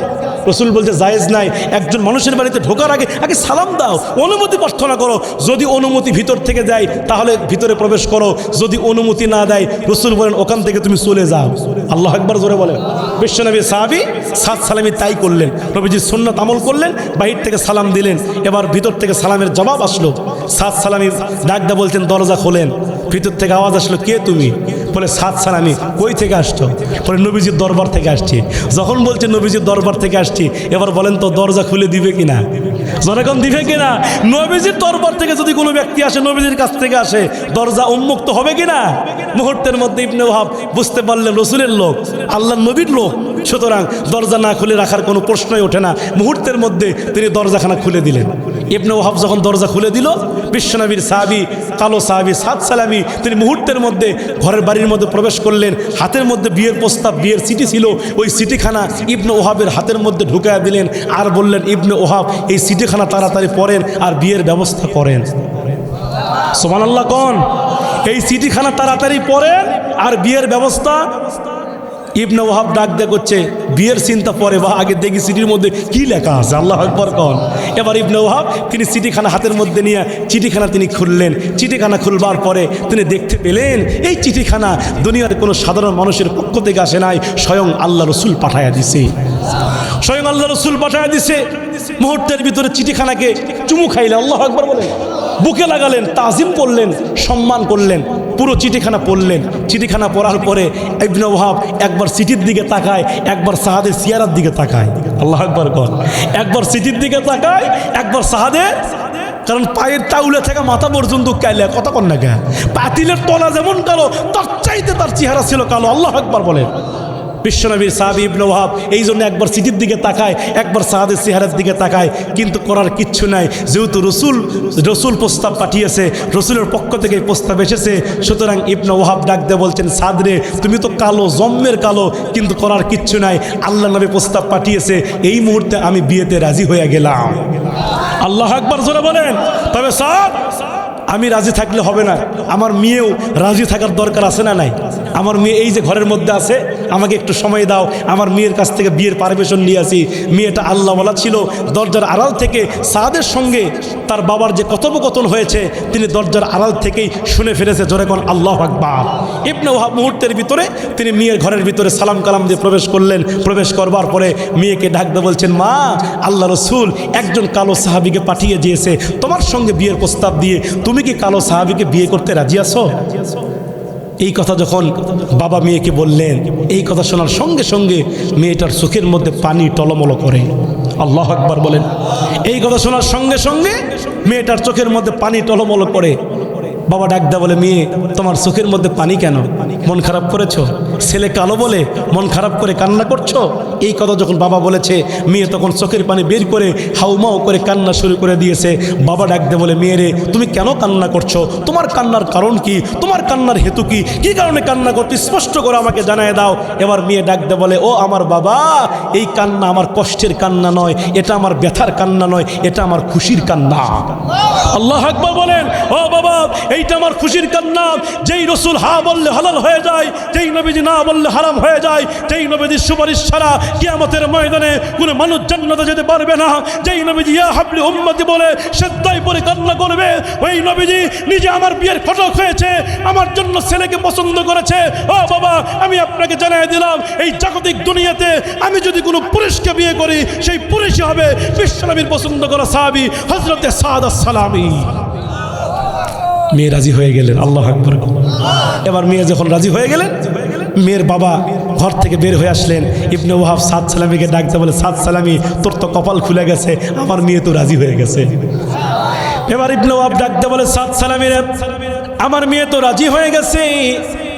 রসুল বলতে জায়েজ নাই। একজন মানুষের বাড়িতে ঢোকার আগে আগে সালাম দাও, অনুমতি প্রার্থনা করো। যদি অনুমতি ভিতর থেকে দেয় তাহলে ভিতরে প্রবেশ করো, যদি অনুমতি না দেয় রসুল বলেন ওখান থেকে তুমি চলে যাও। আল্লাহু আকবার জোরে বলেন। বিশ্বনবী সাহাবী সাদ সালামি তাই করলেন, নবীজির সুন্নাত আমল করলেন, বাহির থেকে সালাম দিলেন। এবার ভিতর থেকে সালামের জবাব আসলো। সাদ সালামি ডাকদা বলছেন, দরজা খোলেন। ভিতর থেকে আওয়াজ আসলো, কে তুমি? বলে সাদ সালামি, কই থেকে আসছো? বলে নবীজির দরবার থেকে আসছি। যখন বলছে নবীজির দরবার থেকে আসছি, এবার বলেন তো দরজা খুলে দিবে কিনা? জনগণ দিবে কিনা? নবীজির দরবার থেকে যদি কোনো ব্যক্তি আসে, নবীজির কাছ থেকে আসে, দরজা উন্মুক্ত হবে কিনা? মুহূর্তের মধ্যে ইবনে ওহাব বুঝতে পারলেন রসুলের লোক, আল্লাহর নবীর লোক, সুতরাং দরজা না খুলে রাখার কোনো প্রশ্নই ওঠে না। মুহূর্তের মধ্যে তিনি দরজাখানা খুলে দিলেন। ইবনে ওহাব যখন দরজা খুলে দিল, বিশ্বনবীর সাহাবী, কালো সাহাবী সাদ সালামি, তিনি মুহূর্তের মধ্যে ঘরের বাড়ির মধ্যে প্রবেশ করলেন। হাতের মধ্যে বিয়ের প্রস্তাব, বিয়ের চিঠি ছিল, ওই চিঠিখানা ইবনে ওহাবের হাতের মধ্যে ঢুকাইয়া দিলেন আর বললেন, ইবনে ওহাব এই চিঠিখানা তাড়াতাড়ি পড়েন আর বিয়ের ব্যবস্থা করেন। সুবহানাল্লাহ কোন? এই চিঠিখানা তাড়াতাড়ি পড়েন আর বিয়ের ব্যবস্থা। ইবনে ওহাব ডাক দিয়ে করছে, বিয়ের চিন্তা পরে বা আগে দেখি চিঠির মধ্যে কি লেখা আছে। আল্লাহু আকবার কোন? এবার ইবনে ওহাব তিনি চিঠিখানা হাতের মধ্যে নিয়ে চিঠিখানা তিনি খুললেন। চিঠিখানা খুলবার পরে তিনি দেখতে পেলেন এই চিঠিখানা দুনিয়ার কোনো সাধারণ মানুষের পক্ষ থেকে আসে নাই, স্বয়ং আল্লাহ রসুল পাঠাইয়া দিছে। স্বয়ং আল্লাহ রসুল পাঠাইয়া দিছে। মুহূর্তের ভিতরে চিঠিখানাকে চুমু খাইলেন, আল্লাহু আকবার বলেন, বুকে লাগালেন, তাজিম করলেন, সম্মান করলেন, পুরো চিঠিখানা পড়লেন। চিঠিখানা পড়ার পরে ইবনে ওহাব একবার চিঠির দিকে তাকায়, একবার সাহাদের সিয়ারার দিকে তাকায়। আল্লাহু আকবার কর। একবার চিঠির দিকে তাকায়, একবার সাহাদের, কারণ পায়ের তাউলে থেকে মাথা পর্যন্ত কাইলে কথা কন না, পাতিলের তলা যেমন কালো তার চাইতে তার চেহারা ছিল কালো। আল্লাহু আকবার বলেন। বিশ্বনবীর সাহাবী ইবনে ওহাব এই জন্য একবার চিঠির দিকে তাকায়, একবার সাহাদের চেহারার দিকে তাকায়, কিন্তু করার কিচ্ছু নাই। যেহেতু রসুল প্রস্তাব পাঠিয়েছে, রসুলের পক্ষ থেকে প্রস্তাব এসেছে, সুতরাং ইবনে ওহাব ডাক দিয়ে বলছেন, সাদরে তুমি তো কালো, জম্মের কালো, কিন্তু করার কিচ্ছু নাই, আল্লাহ নবী প্রস্তাব পাঠিয়েছে, এই মুহূর্তে আমি বিয়েতে রাজি হয়ে গেলাম। আল্লাহু আকবার জোরে বলেন। তবে সাদ, আমি রাজি থাকলে হবে না, আমার মেয়েও রাজি থাকার দরকার আছে না নাই? আমার মেয়ে এই যে ঘরের মধ্যে আছে, আমাকে একটু সময় দাও, আমার মেয়ের কাছ থেকে বিয়ের পারমিশন নিয়ে আসি। মেয়েটা আল্লাহওয়ালা ছিল, দরজার আড়াল থেকে সাদের সঙ্গে তার বাবার যে কথোপকথন হয়েছে তিনি দরজার আড়াল থেকেই শুনে ফেলেছে। জোরে কোন আল্লাহু আকবার। ইবনে ওহাব মুহূর্তের ভিতরে তিনি মেয়ের ঘরের ভিতরে সালাম কালাম দিয়ে প্রবেশ করলেন। প্রবেশ করবার পরে মেয়েকে ডাকতে বলছেন, মা, আল্লাহ রসুল একজন কালো সাহাবীকে পাঠিয়ে দিয়েছে তোমার সঙ্গে বিয়ের প্রস্তাব দিয়ে, তুমি কি কালো সাহাবীকে বিয়ে করতে রাজি আছো? এই কথা যখন বাবা মেয়েকে বললেন, এই কথা শোনার সঙ্গে সঙ্গে মেয়েটার চোখের মধ্যে পানি টলমল করে। আল্লাহু আকবার বলেন। এই কথা শোনার সঙ্গে সঙ্গে মেয়েটার চোখের মধ্যে পানি টলমল করে। বাবা ডাকদা বলে, মেয়ে, তোমার চোখের মধ্যে পানি কেন? মন খারাপ করেছো? ছেলে কালো বলে মন খারাপ করে কান্না করছো? এই কথা যখন বাবা বলেছে, মেয়ে তখন চোখের পানি বের করে হাউমাউ করে কান্না শুরু করে দিয়েছে। বাবা ডাকদা বলে, মেয়ে রে, তুমি কেন কান্না করছো? তোমার কান্নার কারণ কি? তোমার কান্নার হেতু কি? কি কারণে কান্না করছো? স্পষ্ট করে আমাকে জানায় দাও। এবার মেয়ে ডাকদা বলে, ও আমার বাবা, এই কান্না আমার কষ্টের কান্না নয়, এটা আমার ব্যথার কান্না নয়, এটা আমার খুশির কান্না। আল্লাহু আকবার বলেন। ও বাবা, এইটা আমার খুশির কান্না। যেই রসুল হা বললে হালাল হয়ে যায়, যেই নবীজি না বললে হারাম হয়ে যায়, যেই নবীজির সুপারিশ ছাড়া কিয়ামতের ময়দানে কোনো মানুষ জান্নাতে যেতে পারবে না, যেই নবীজি ইয়া হাবলি উম্মতি বলে সেদ্দায় পরে কান্না করবে, ওই নবীজি নিজে আমার বিয়ের ফটক হয়েছে, আমার জন্য ছেলেকে পছন্দ করেছে। ও বাবা, আমি আপনাকে জানিয়ে দিলাম, এই জাগতিক দুনিয়াতে আমি যদি কোনো পুরুষকে বিয়ে করি, সেই পুরুষই হবে বিশ্বনবীর পছন্দ করা সাহাবী হযরতে সাদ আস-সালামি। মেয়ে রাজি হয়ে গেলেন। আল্লাহু আকবার। এবার মেয়ে যখন রাজি হয়ে গেলেন, মেয়ের বাবা ঘর থেকে বের হয়ে আসলেন। ইবনে ওহাব সাদ সালামিকে ডাকতে বলে, সাদ সালামি, তোর তো কপাল খুলে গেছে, আমার মেয়ে তো রাজি হয়ে গেছে। এবার ইবনে ওহাব ডাকতে বলে, সাদ সালামি রে, আমার মেয়ে তো রাজি হয়ে গেছে,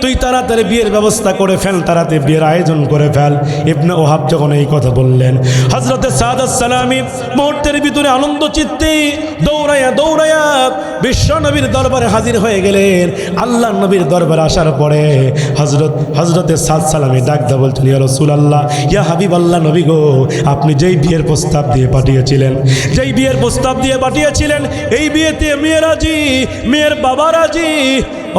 তুই তাড়াতাড়ি বিয়ের ব্যবস্থা করে ফেল, তাড়াতাড়ি বিয়ের আয়োজন করে ফেল। ইবনে ওহাব যখন এই কথা বললেন, হযরতে সাদ আস-সালামি মুহূর্তের ভিতরে আনন্দ চিত্তে দৌড়াইয়া দৌড়াইয়া বিশ্ব নবীর দরবারে হাজির হয়ে গেলেন। আল্লাহ নবীর দরবারে আসার পরে হযরতে সাদ সালামি ডাকদা বলছেন, ইয়া রাসূলুল্লাহ, ইয়া হাবিবাল্লাহ, নবী গো, আপনি যেই বিয়ের প্রস্তাব দিয়ে পাঠিয়েছিলেন, যেই বিয়ের প্রস্তাব দিয়ে পাঠিয়েছিলেন, এই বিয়েতে মেয়ে রাজি, মেয়ের বাবা রাজি।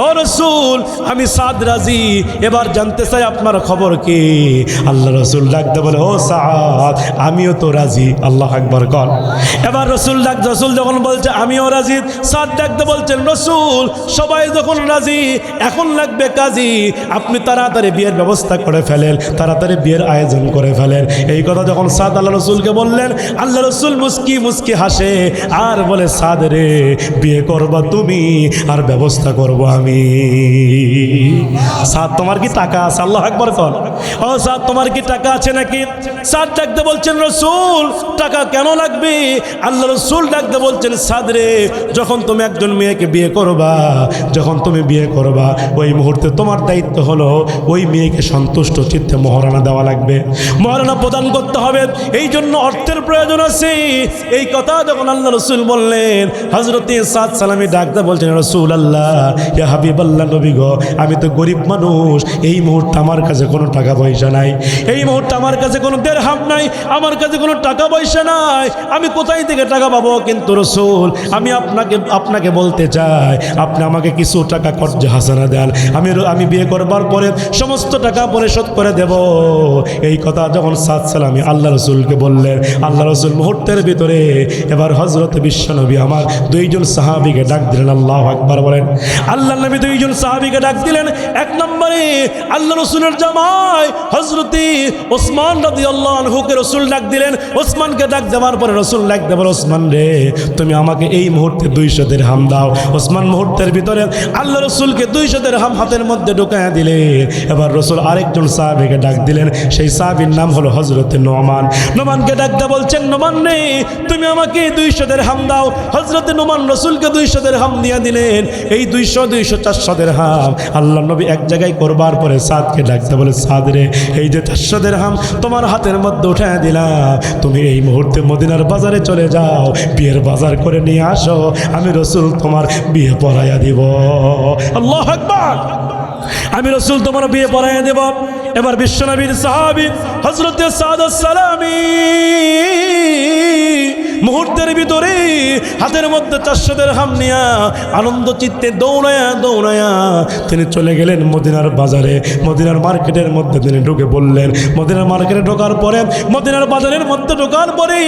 ও রাসূল, আমি সাদ রাজি, এবার জানতে চাই আপনার খবর কি? আল্লাহ রসুল ডাকতে বলে, ও সাদ, আমিও তো রাজি। আল্লাহু আকবার কর। এবার রসুল যখন বলছে আমিও রাজি, সাদ ডাকতে বলছেন, রসুল, সবাই যখন রাজি, এখন লাগবে কাজী, আপনি তাড়াতাড়ি বিয়ের ব্যবস্থা করে ফেলেন, তাড়াতাড়ি বিয়ের আয়োজন করে ফেলেন। এই কথা যখন সাদ আল্লাহ রসুলকে বললেন, আল্লাহ রসুল মুস্কি মুস্কি হাসে আর বলে, সাদ রে, বিয়ে করবা তুমি আর ব্যবস্থা করবো আমি। সাদ তোমার কি টাকা আছে? আল্লাহু আকবার কোন। ও সাদ তোমার কি টাকা আছে নাকি? সাদ ডাকতে বলছেন রাসূল টাকা কেন লাগবে? আল্লাহ রাসূল ডাকতে বলছেন সাদ রে, যখন তুমি একজন মেয়েকে বিয়ে করবা, যখন তুমি বিয়ে করবা ওই মুহূর্তে তোমার দায়িত্ব হলো ওই মেয়েকে সন্তুষ্ট চিত্তে মহারানা দেওয়া লাগবে, মহারানা প্রদান করতে হবে। এই জন্য অর্থের প্রয়োজন আছে। এই কথা যখন আল্লাহ রাসূল বললেন, হযরতে সাদ সালামি ডাকতে বলছেন রাসূলুল্লাহ ইয়া হাবিবাল্লাহ নবী গো, আমি তো গরিব মানুষ, এই মুহূর্তে আমার কাছে কোনো টাকা পয়সা নাই, এই মুহূর্তে আমার কাছে কোনো দিরহাম নাই, আমার কাছে কোনো টাকা পয়সা নাই, আমি কোথায় থেকে টাকা পাবো? কিন্তু রাসূল আমি আপনাকে বলতে চাই, আপনি আমাকে কিছু টাকা কর্জ হাসানা দেন, আমি বিয়ে করবার পরে সমস্ত টাকা পরিশোধ করে দেব। এই কথা যখন সাদ সালামি আল্লাহ রাসূলকে বললেন, আল্লাহ রাসূল মুহূর্তের ভিতরে এবার হযরত বিশ্বনবী আমার দুইজন সাহাবীকে ডাক দিলেন। আল্লাহু আকবার বলেন। আল্লাহ নবী দুইজন সাহাবীকে ডাক দিলেন। এক নম্বরে আল্লাহ রাসূলের জামাই হযরতে ওসমান রাদিয়াল্লাহু আনহুকে রাসূল ডাক দিলেন। ওসমানকে ডাক দেওয়ার পরে রাসূল ডাক দেবেন, ওসমান রে তুমি আমাকে এই মুহূর্তে 200 দিরহাম দাও। ওসমান মুহূর্তের ভিতরে আল্লাহ রাসূলকে 200 দিরহাম হাতের মধ্যে ঢুকায়া দিলেন। এবার রাসূল আরেকজন সাহাবীকে ডাক দিলেন, সেই সাহাবীর নাম হলো হযরতে নোমান। নোমানকে ডাকতে বলছেন, নোমান রে তুমি আমাকে 200 দিরহাম দাও। হযরতে নোমান রাসূলকে 200 দিরহাম দিয়ে দিলেন। এই 200 400 দিরহাম আল্লাহ নবী এক জায়গায় করবার পরে সাদকে ডাকতে বলে, সাদ রে এই যে 400 দিরহাম তোমার হাতের মধ্যে উঠায়া দিলাম, তুমি এই মুহূর্তে মদিনার বাজারে চলে যাও, বিয়ের বাজার করে নিয়ে আসো, আমি রাসূল তোমার বিয়ে পড়াইয়া দিব। আল্লাহু আকবার। আমি রাসূল তোমার বিয়ে পড়াইয়া দেব। এবার বিশ্বনবীর সাহাবী হযরতে সাদ সালামি মুহূর্তের ভিতরে হাতের মধ্যে 400 দিরহাম নিয়া আনন্দ চিত্তে দৌড়ায়া তিনি চলে গেলেন মদিনার বাজারে। মদিনার মার্কেটের মধ্যে তিনি ঢুকে বললেন। মদিনার মার্কেটে ঢোকার পরে, মদিনার বাজারের মধ্যে ঢোকার পরে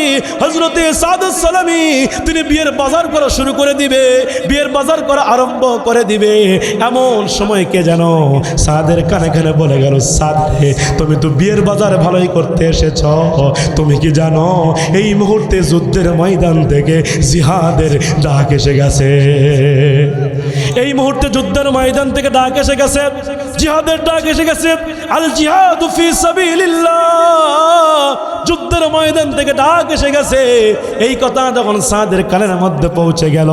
হযরতে সাদ সালামি তিনি বিয়ের বাজার করা শুরু করে দিবে, বিয়ের বাজার করা আরম্ভ করে দিবে। এমন সময় কে যেন সাদের কানে কানে বলে গেল, সাদ রে তুমি তো বিয়ের বাজার ভালোই করতে এসেছ, তুমি কি জানো এই মুহূর্তে যুদ্ধের ময়দান থেকে জিহাদের ডাক এসে গেছে। এই মুহূর্তে যুদ্ধের ময়দান থেকে ডাক এসে গেছে, জিহাদের ডাক এসে গেছে। আল জিহাদু ফি সাবিলিল্লাহ, যুদ্ধের ময়দান থেকে ডাক এসে গেছে। এই কথা যখন সাদের কানের মধ্যে পৌঁছে গেল,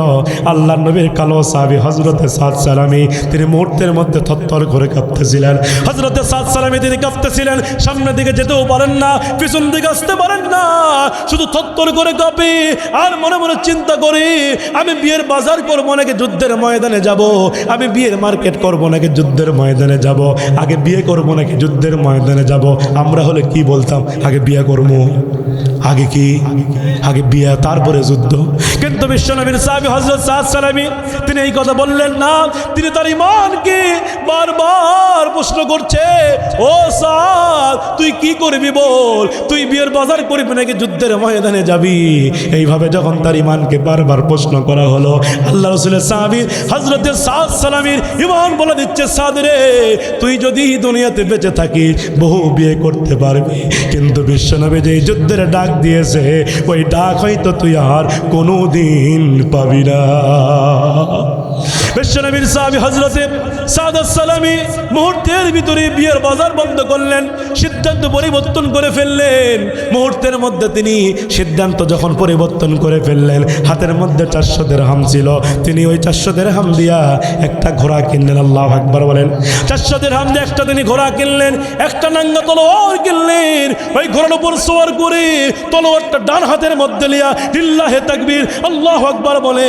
আল্লাহর নবীর কালো সাহাবী হযরতে সাদ সালামি তিনি মুহূর্তের মধ্যে থরথর করে কাঁপতেছিলেন। হযরতে সাদ সালামি তিনি কাঁপতেছিলেন, সামনের দিকে যেতেও পারেন না, পিছন দিকে আসতে পারেন না, শুধু থরথর করে কাঁপে আর মনে মনে চিন্তা করে, আমি বিয়ের বাজার করবো নাকি যুদ্ধের ময়দানে যাব, আমি বিয়ের মার্কেট করবো নাকি যুদ্ধের ময়দানে যাব, আগে বিয়ে করবো নাকি যুদ্ধের ময়দানে যাব। আমরা হলে কি বলতাম, আগে বিয়ে করবো, আগে কি, আগে বিয়ে তারপরে যুদ্ধ। কিন্তু বিশ্বনবীর সাহাবী হযরত সাদ সালামি তিনি এই কথা বললেন না। তিনি তার ঈমানকে বারবার প্রশ্ন করছে, ও সাদ তুই কি করবি বল, তুই বিয়ের বাজার করবি নাকি যুদ্ধের ময়দানে যাবি? এইভাবে যখন তার ঈমানকে বারবার প্রশ্ন করা হলো, আল্লাহ রাসূলের সাহাবী হযরতে সাদ সালামির ঈমান বলে দিচ্ছে, সাদ রে তুই যদি দুনিয়াতে বেঁচে থাকিস বহু বিয়ে করতে পারবি, কিন্তু বিশ্বনবী যে যুদ্ধের ডাক দিয়েছে ওই ডাক হয়তো তুই আর কোনোদিন পাবি না। বিশ্বনবীর সাহাবী হযরতে সাদ সালামি মুহূর্তের ভিতরে বিয়ের বাজার বন্ধ করলেন, সিদ্ধান্ত পরিবর্তন করে ফেললেন। মুহূর্তের মধ্যে তিনি সিদ্ধান্ত যখন পরিবর্তন করে ফেললেন, হাতের মধ্যে 400 দিরহাম ছিল, তিনি ওই 400 দিরহাম দিয়া একটা ঘোড়া কিনলেন। আল্লাহু আকবার বলেন। 400 দিরহাম দিয়ে একটা তিনি ঘোড়া কিনলেন, একটা নাঙ্গা তলোয়ার কিনলেন। ওই ঘোড়ার উপর সওয়ার করে তলোয়ারটা ডান হাতের মধ্যে লিয়া লিল্লাহে তাকবীর আল্লাহু আকবার বলে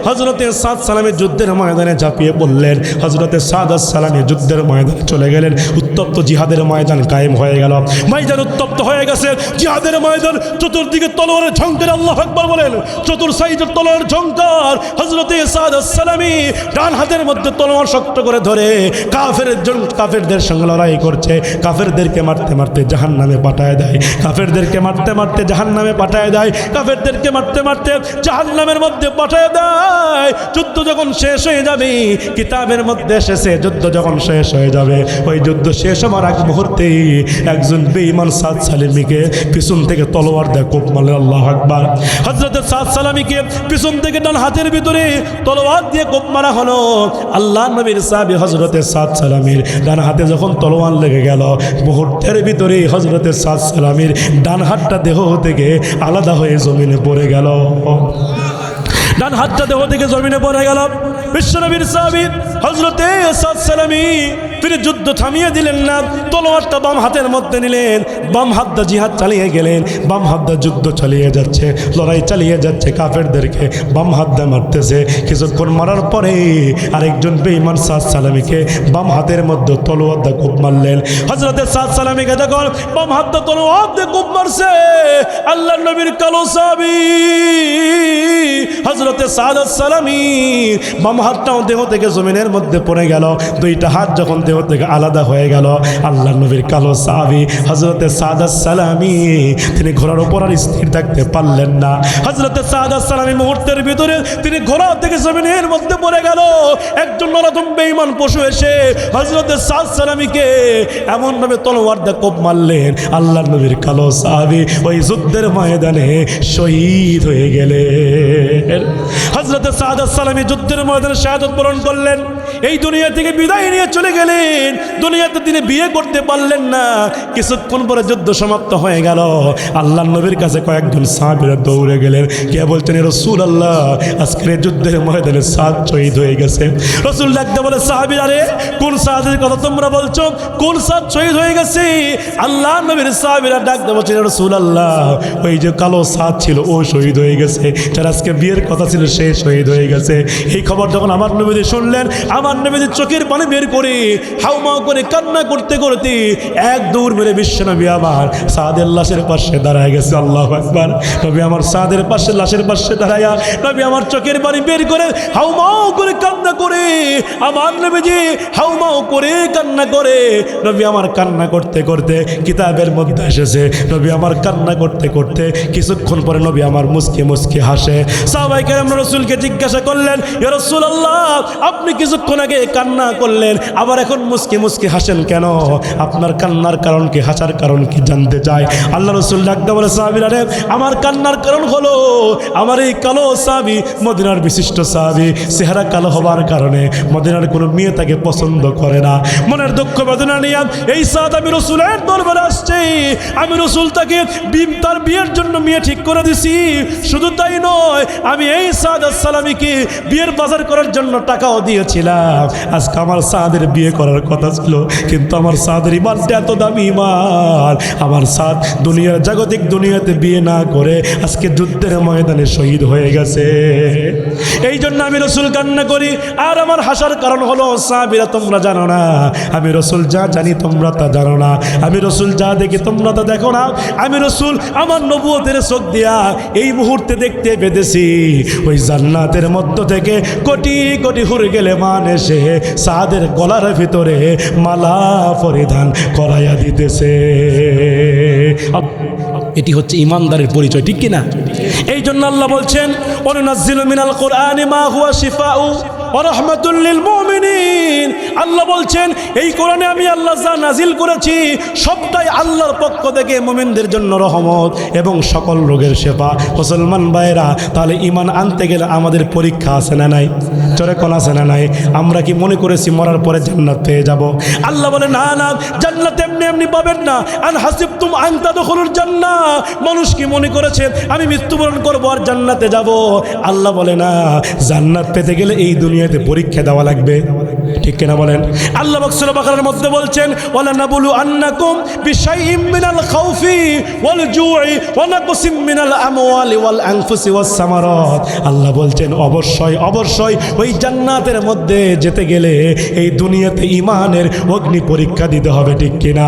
হযরতে সাদ সালামের যুদ্ধের ময়দানে ঝাঁপিয়ে পড়লেন। হযরতে সাদ সালামী যুদ্ধের ময়দানে চলে গেলেন। উত্তপ্ত জিহাদের ময়দান কায়েম হয়ে গেল, ময়দান উত্তপ্ত হয়ে গেছে, জিহাদের ময়দান, চতুর্দিকে তলোয়ারের ঝংকার আল্লাহু আকবার বলেন, চতুর সাইডের তলোয়ারের ঝংকার। হযরতে সাদ সালামী ডান হাতের মধ্যে তলোয়ার শক্ত করে ধরে কাফেরদের সঙ্গে লড়াই করছে। কাফেরদেরকে মারতে মারতে জাহান্নামে পাঠায় দেয়, কাফেরদেরকে মারতে মারতে জাহান্নামে পাঠায় দেয়, কাফেরদেরকে মারতে মারতে জাহান্নামের মধ্যে পাঠায় দেয়। যুদ্ধ যখন শেষ হয়ে যাবে, কিতাবের মধ্যে এসেছে যুদ্ধ যখন শেষ হয়ে যাবে, ওই যুদ্ধ শেষ শেষ হওয়ার এক মুহূর্তে একজন বেঈমান সাদ সালামীকে পিছন থেকে তলোয়ার দিয়ে কোপ মারলেন। আল্লাহু আকবার। হযরত সাদ সালামীকে পিছন থেকে ডান হাতের ভিতরে তলোয়ার দিয়ে কোপ মারা হলো। আল্লাহর নবীর সাহাবী হযরত সাদ সালামীর ডান হাতে যখন তলোয়ার লেগে গেল, মুহূর্তের ভিতরে হযরত সাদ সালামীর ডান হাতটা দেহ থেকে আলাদা হয়ে জমিনে পড়ে গেল। ডান হাতটা দেহ থেকে জমিনে পড়ে গেল। বিশ্বনবীর সাহাবী হযরতে সাদ সালামী তিনি যুদ্ধ থামিয়ে দিলেন না, তলোয়ারটা বাম হাতের মধ্যে নিলেন, বাম হাতটা জিহাদ চালিয়ে গেলেন, বাম হাতটা যুদ্ধ চালিয়ে যাচ্ছে, লড়াই চালিয়ে যাচ্ছে, কাফেরদেরকে বাম হাতটা মারতেছে। কিছুক্ষণ মারার পরে আরেকজন বেঈমান সাদ সালামীকে বাম হাতের মধ্যে তলোয়ার দিয়ে কোপ মারলেন। হযরতে সাদ সালামীকে যখন বাম হাতটা তলোয়ার দিয়ে কোপ মারছে, আল্লাহর নবীর কালো সাহাবী হযরতে সাদ সালামী বাম হাতটাও দেহ থেকে জমিনের মধ্যে পড়ে গেল। দুইটা হাত যখন দেহ থেকে আলাদা হয়ে গেল, আল্লাহর নবীর কালো সাহাবী হযরতে সাদ সালামী তিনি ঘোড়ার উপর আর স্থির থাকতে পারলেন না। হযরতে সাদ সালামী মুহূর্তের ভিতরে তিনি ঘোড়া থেকে জমিনের মধ্যে পড়ে গেল। একজন নরদম বেঈমান পশু এসে হযরতে সাদ সালামীকে এমন ভাবে তলোয়ার দিয়ে কোপ মারলেন, আল্লাহর নবীর কালো সাহাবী ওই যুদ্ধের ময়দানে শহীদ হয়ে গেলেন। হযরতে সাদ সালামী যুদ্ধের ময়দানে শাহাদাত বরণ করলেন, এই দুনিয়া থেকে বিদায় নিয়ে চলে গেলেন। দুনিয়াতে তিনি বিয়ে করতে পারলেন না। কিছুক্ষণ পরে যুদ্ধ সমাপ্ত হয়ে গেল। আল্লাহর নবীর কাছে কয়েকজন সাহাবীরা দৌড়ে গেলেন, কে বলছেন রাসূলুল্লাহ আজকের যুদ্ধের ময়দানে সাদ শহীদ হয়ে গেছে। রাসূল ডাকতে বলে, সাহাবীরা রে কোন সাদের কথা তোমরা বলছো, কোন সাদ শহীদ হয়ে গেছে? আল্লাহর নবীর সাহাবীরা ডাকতে বলছেন রাসূলুল্লাহ ওই যে কালো সাদ ছিল ও শহীদ হয়ে গেছে, যার আজকে বিয়ের কথা ছিল সে শহীদ হয়ে গেছে। এই খবর যখন আমার নবী শুনলেন, আমার নবী চোখের পানি বের করে হাউমাউ করে কান্না করতে করতে এক দৌড় মেরে বিশ্বনবী আমার সাদের লাশের পাশে দাঁড়ায় গেছে। আল্লাহু আকবার। নবী আমার সাদের পাশে লাশের পাশে দাঁড়ায়া নবী আমার চোখের পানি বের করে হাউমাউ করে কান্না করে, আমার নবীজি হাউমাউ করে কান্না করে। নবী আমার কান্না করতে করতে কিতাবের মধ্যে এসেছে, নবী আমার কান্না করতে করতে কিছুক্ষণ পরে নবী আমার মুস্কি মুস্কি হাসে। সাহাবায়ে কেরাম রাসূলকে জিজ্ঞাসা করলেন, ইয়া রাসূলুল্লাহ আপনি কিছুক্ষণ আগে কান্না করলেন, আবার এখন মুস্কি মুস্কি হাসেন কেন? আপনার কান্নার কারণ কি, হাসার কারণ কি জানতে চাই। আল্লাহ রাসূল ডাকতে বলে, সাহাবীরা রে আমার কান্নার কারণ হলো আমার এই কালো সাহাবী মদিনার বিশিষ্ট সাহাবী, চেহারা কালো হওয়ার কারণে মদিনার কোনো মেয়ে তাকে পছন্দ করে না। মনের দুঃখ বেদনা নিয়ে এই সাদ আমি রাসূলের দরবারে আসছে। আমি রাসূল তাকে তার বিয়ের জন্য মেয়ে ঠিক করে দিছি। শুধু তাই নয়, আমি এই সাদ সালামীকে বিয়ের বাজার করার জন্য টাকাও দিয়েছিলাম। আজকে আমার সাদের বিয়ে করার কথা ছিল, কিন্তু আমার সাদের ইমানটা এত দামি ইমান, আমার সাদ দুনিয়ার জাগতিক দুনিয়াতে বিয়ে না করে আজকে যুদ্ধের ময়দানে শহীদ হয়ে গেছে। এই জন্য আমি রাসূল কান্না করি। আর আমার হাসার কারণ হলো, সাহাবীরা তোমরা জানো না আমি রাসূল যা জানি তোমরা তা জানো না, আমি রাসূল যা দেখি তোমরা তা দেখো না। আমি রাসূল আমার নবুয়তের চোখ দিয়া এই মুহূর্তে দেখতে পেতেছি ওই জান্নাতের মধ্য থেকে কোটি কোটি হুর গেলে মান এসে সাদের গলার ভিতরে মালা পরিধান করাইয়া দিতেছে। এটি হচ্ছে ইমানদারের পরিচয়, ঠিক কিনা? এই জন্য আল্লাহ বলছেন, ওয়ানুনাজ্জিলু মিনাল কুরআনি মা হুয়া শিফাউ ওয়া রাহমাতুল লিল মুমিনিন। আল্লাহ বলছেন এই কোরআনে আমি আল্লাহ যা নাজিল করেছি সবটাই আল্লাহর পক্ষ থেকে মুমিনদের জন্য রহমত এবং সকল রোগের শেফা। মুসলমান ভাইরা, তাহলে ঈমান আনতে গেলে আমাদের পরীক্ষা আছে না নাই? চরে কোন আছে না নাই? আমরা কি মনে করেছি মরার পরে জান্নাত পেয়ে যাব? আল্লাহ বলে না না, জান্নাত এমনি এমনি পাবেন না। আন হাসিবতুম আন তাদখুলুল জান্নাহ, মানুষ কি মনে করেছে আমি মৃত্যুবরণ করব আর জান্নাতে যাব? আল্লাহ বলে না, জান্নাত পেতে গেলে এই দুনিয়াতে পরীক্ষা দেওয়া লাগবে, ঠিক কিনা বলেন? আল্লাহ সূরা বাকারার মধ্যে বলছেন, ওয়ালা নাবুলু আন্নাকুম বিশাইইম মিনাল খাউফি ওয়াল জুই ওয়া নাকসিম মিনাল আমওয়ালি ওয়াল আনফুসি ওয়াস সামারাত। আল্লাহ বলছেন অবশ্যই অবশ্যই ওই জান্নাতের মধ্যে যেতে গেলে এই দুনিয়াতে ঈমানের অগ্নি পরীক্ষা দিতে হবে, ঠিক কিনা?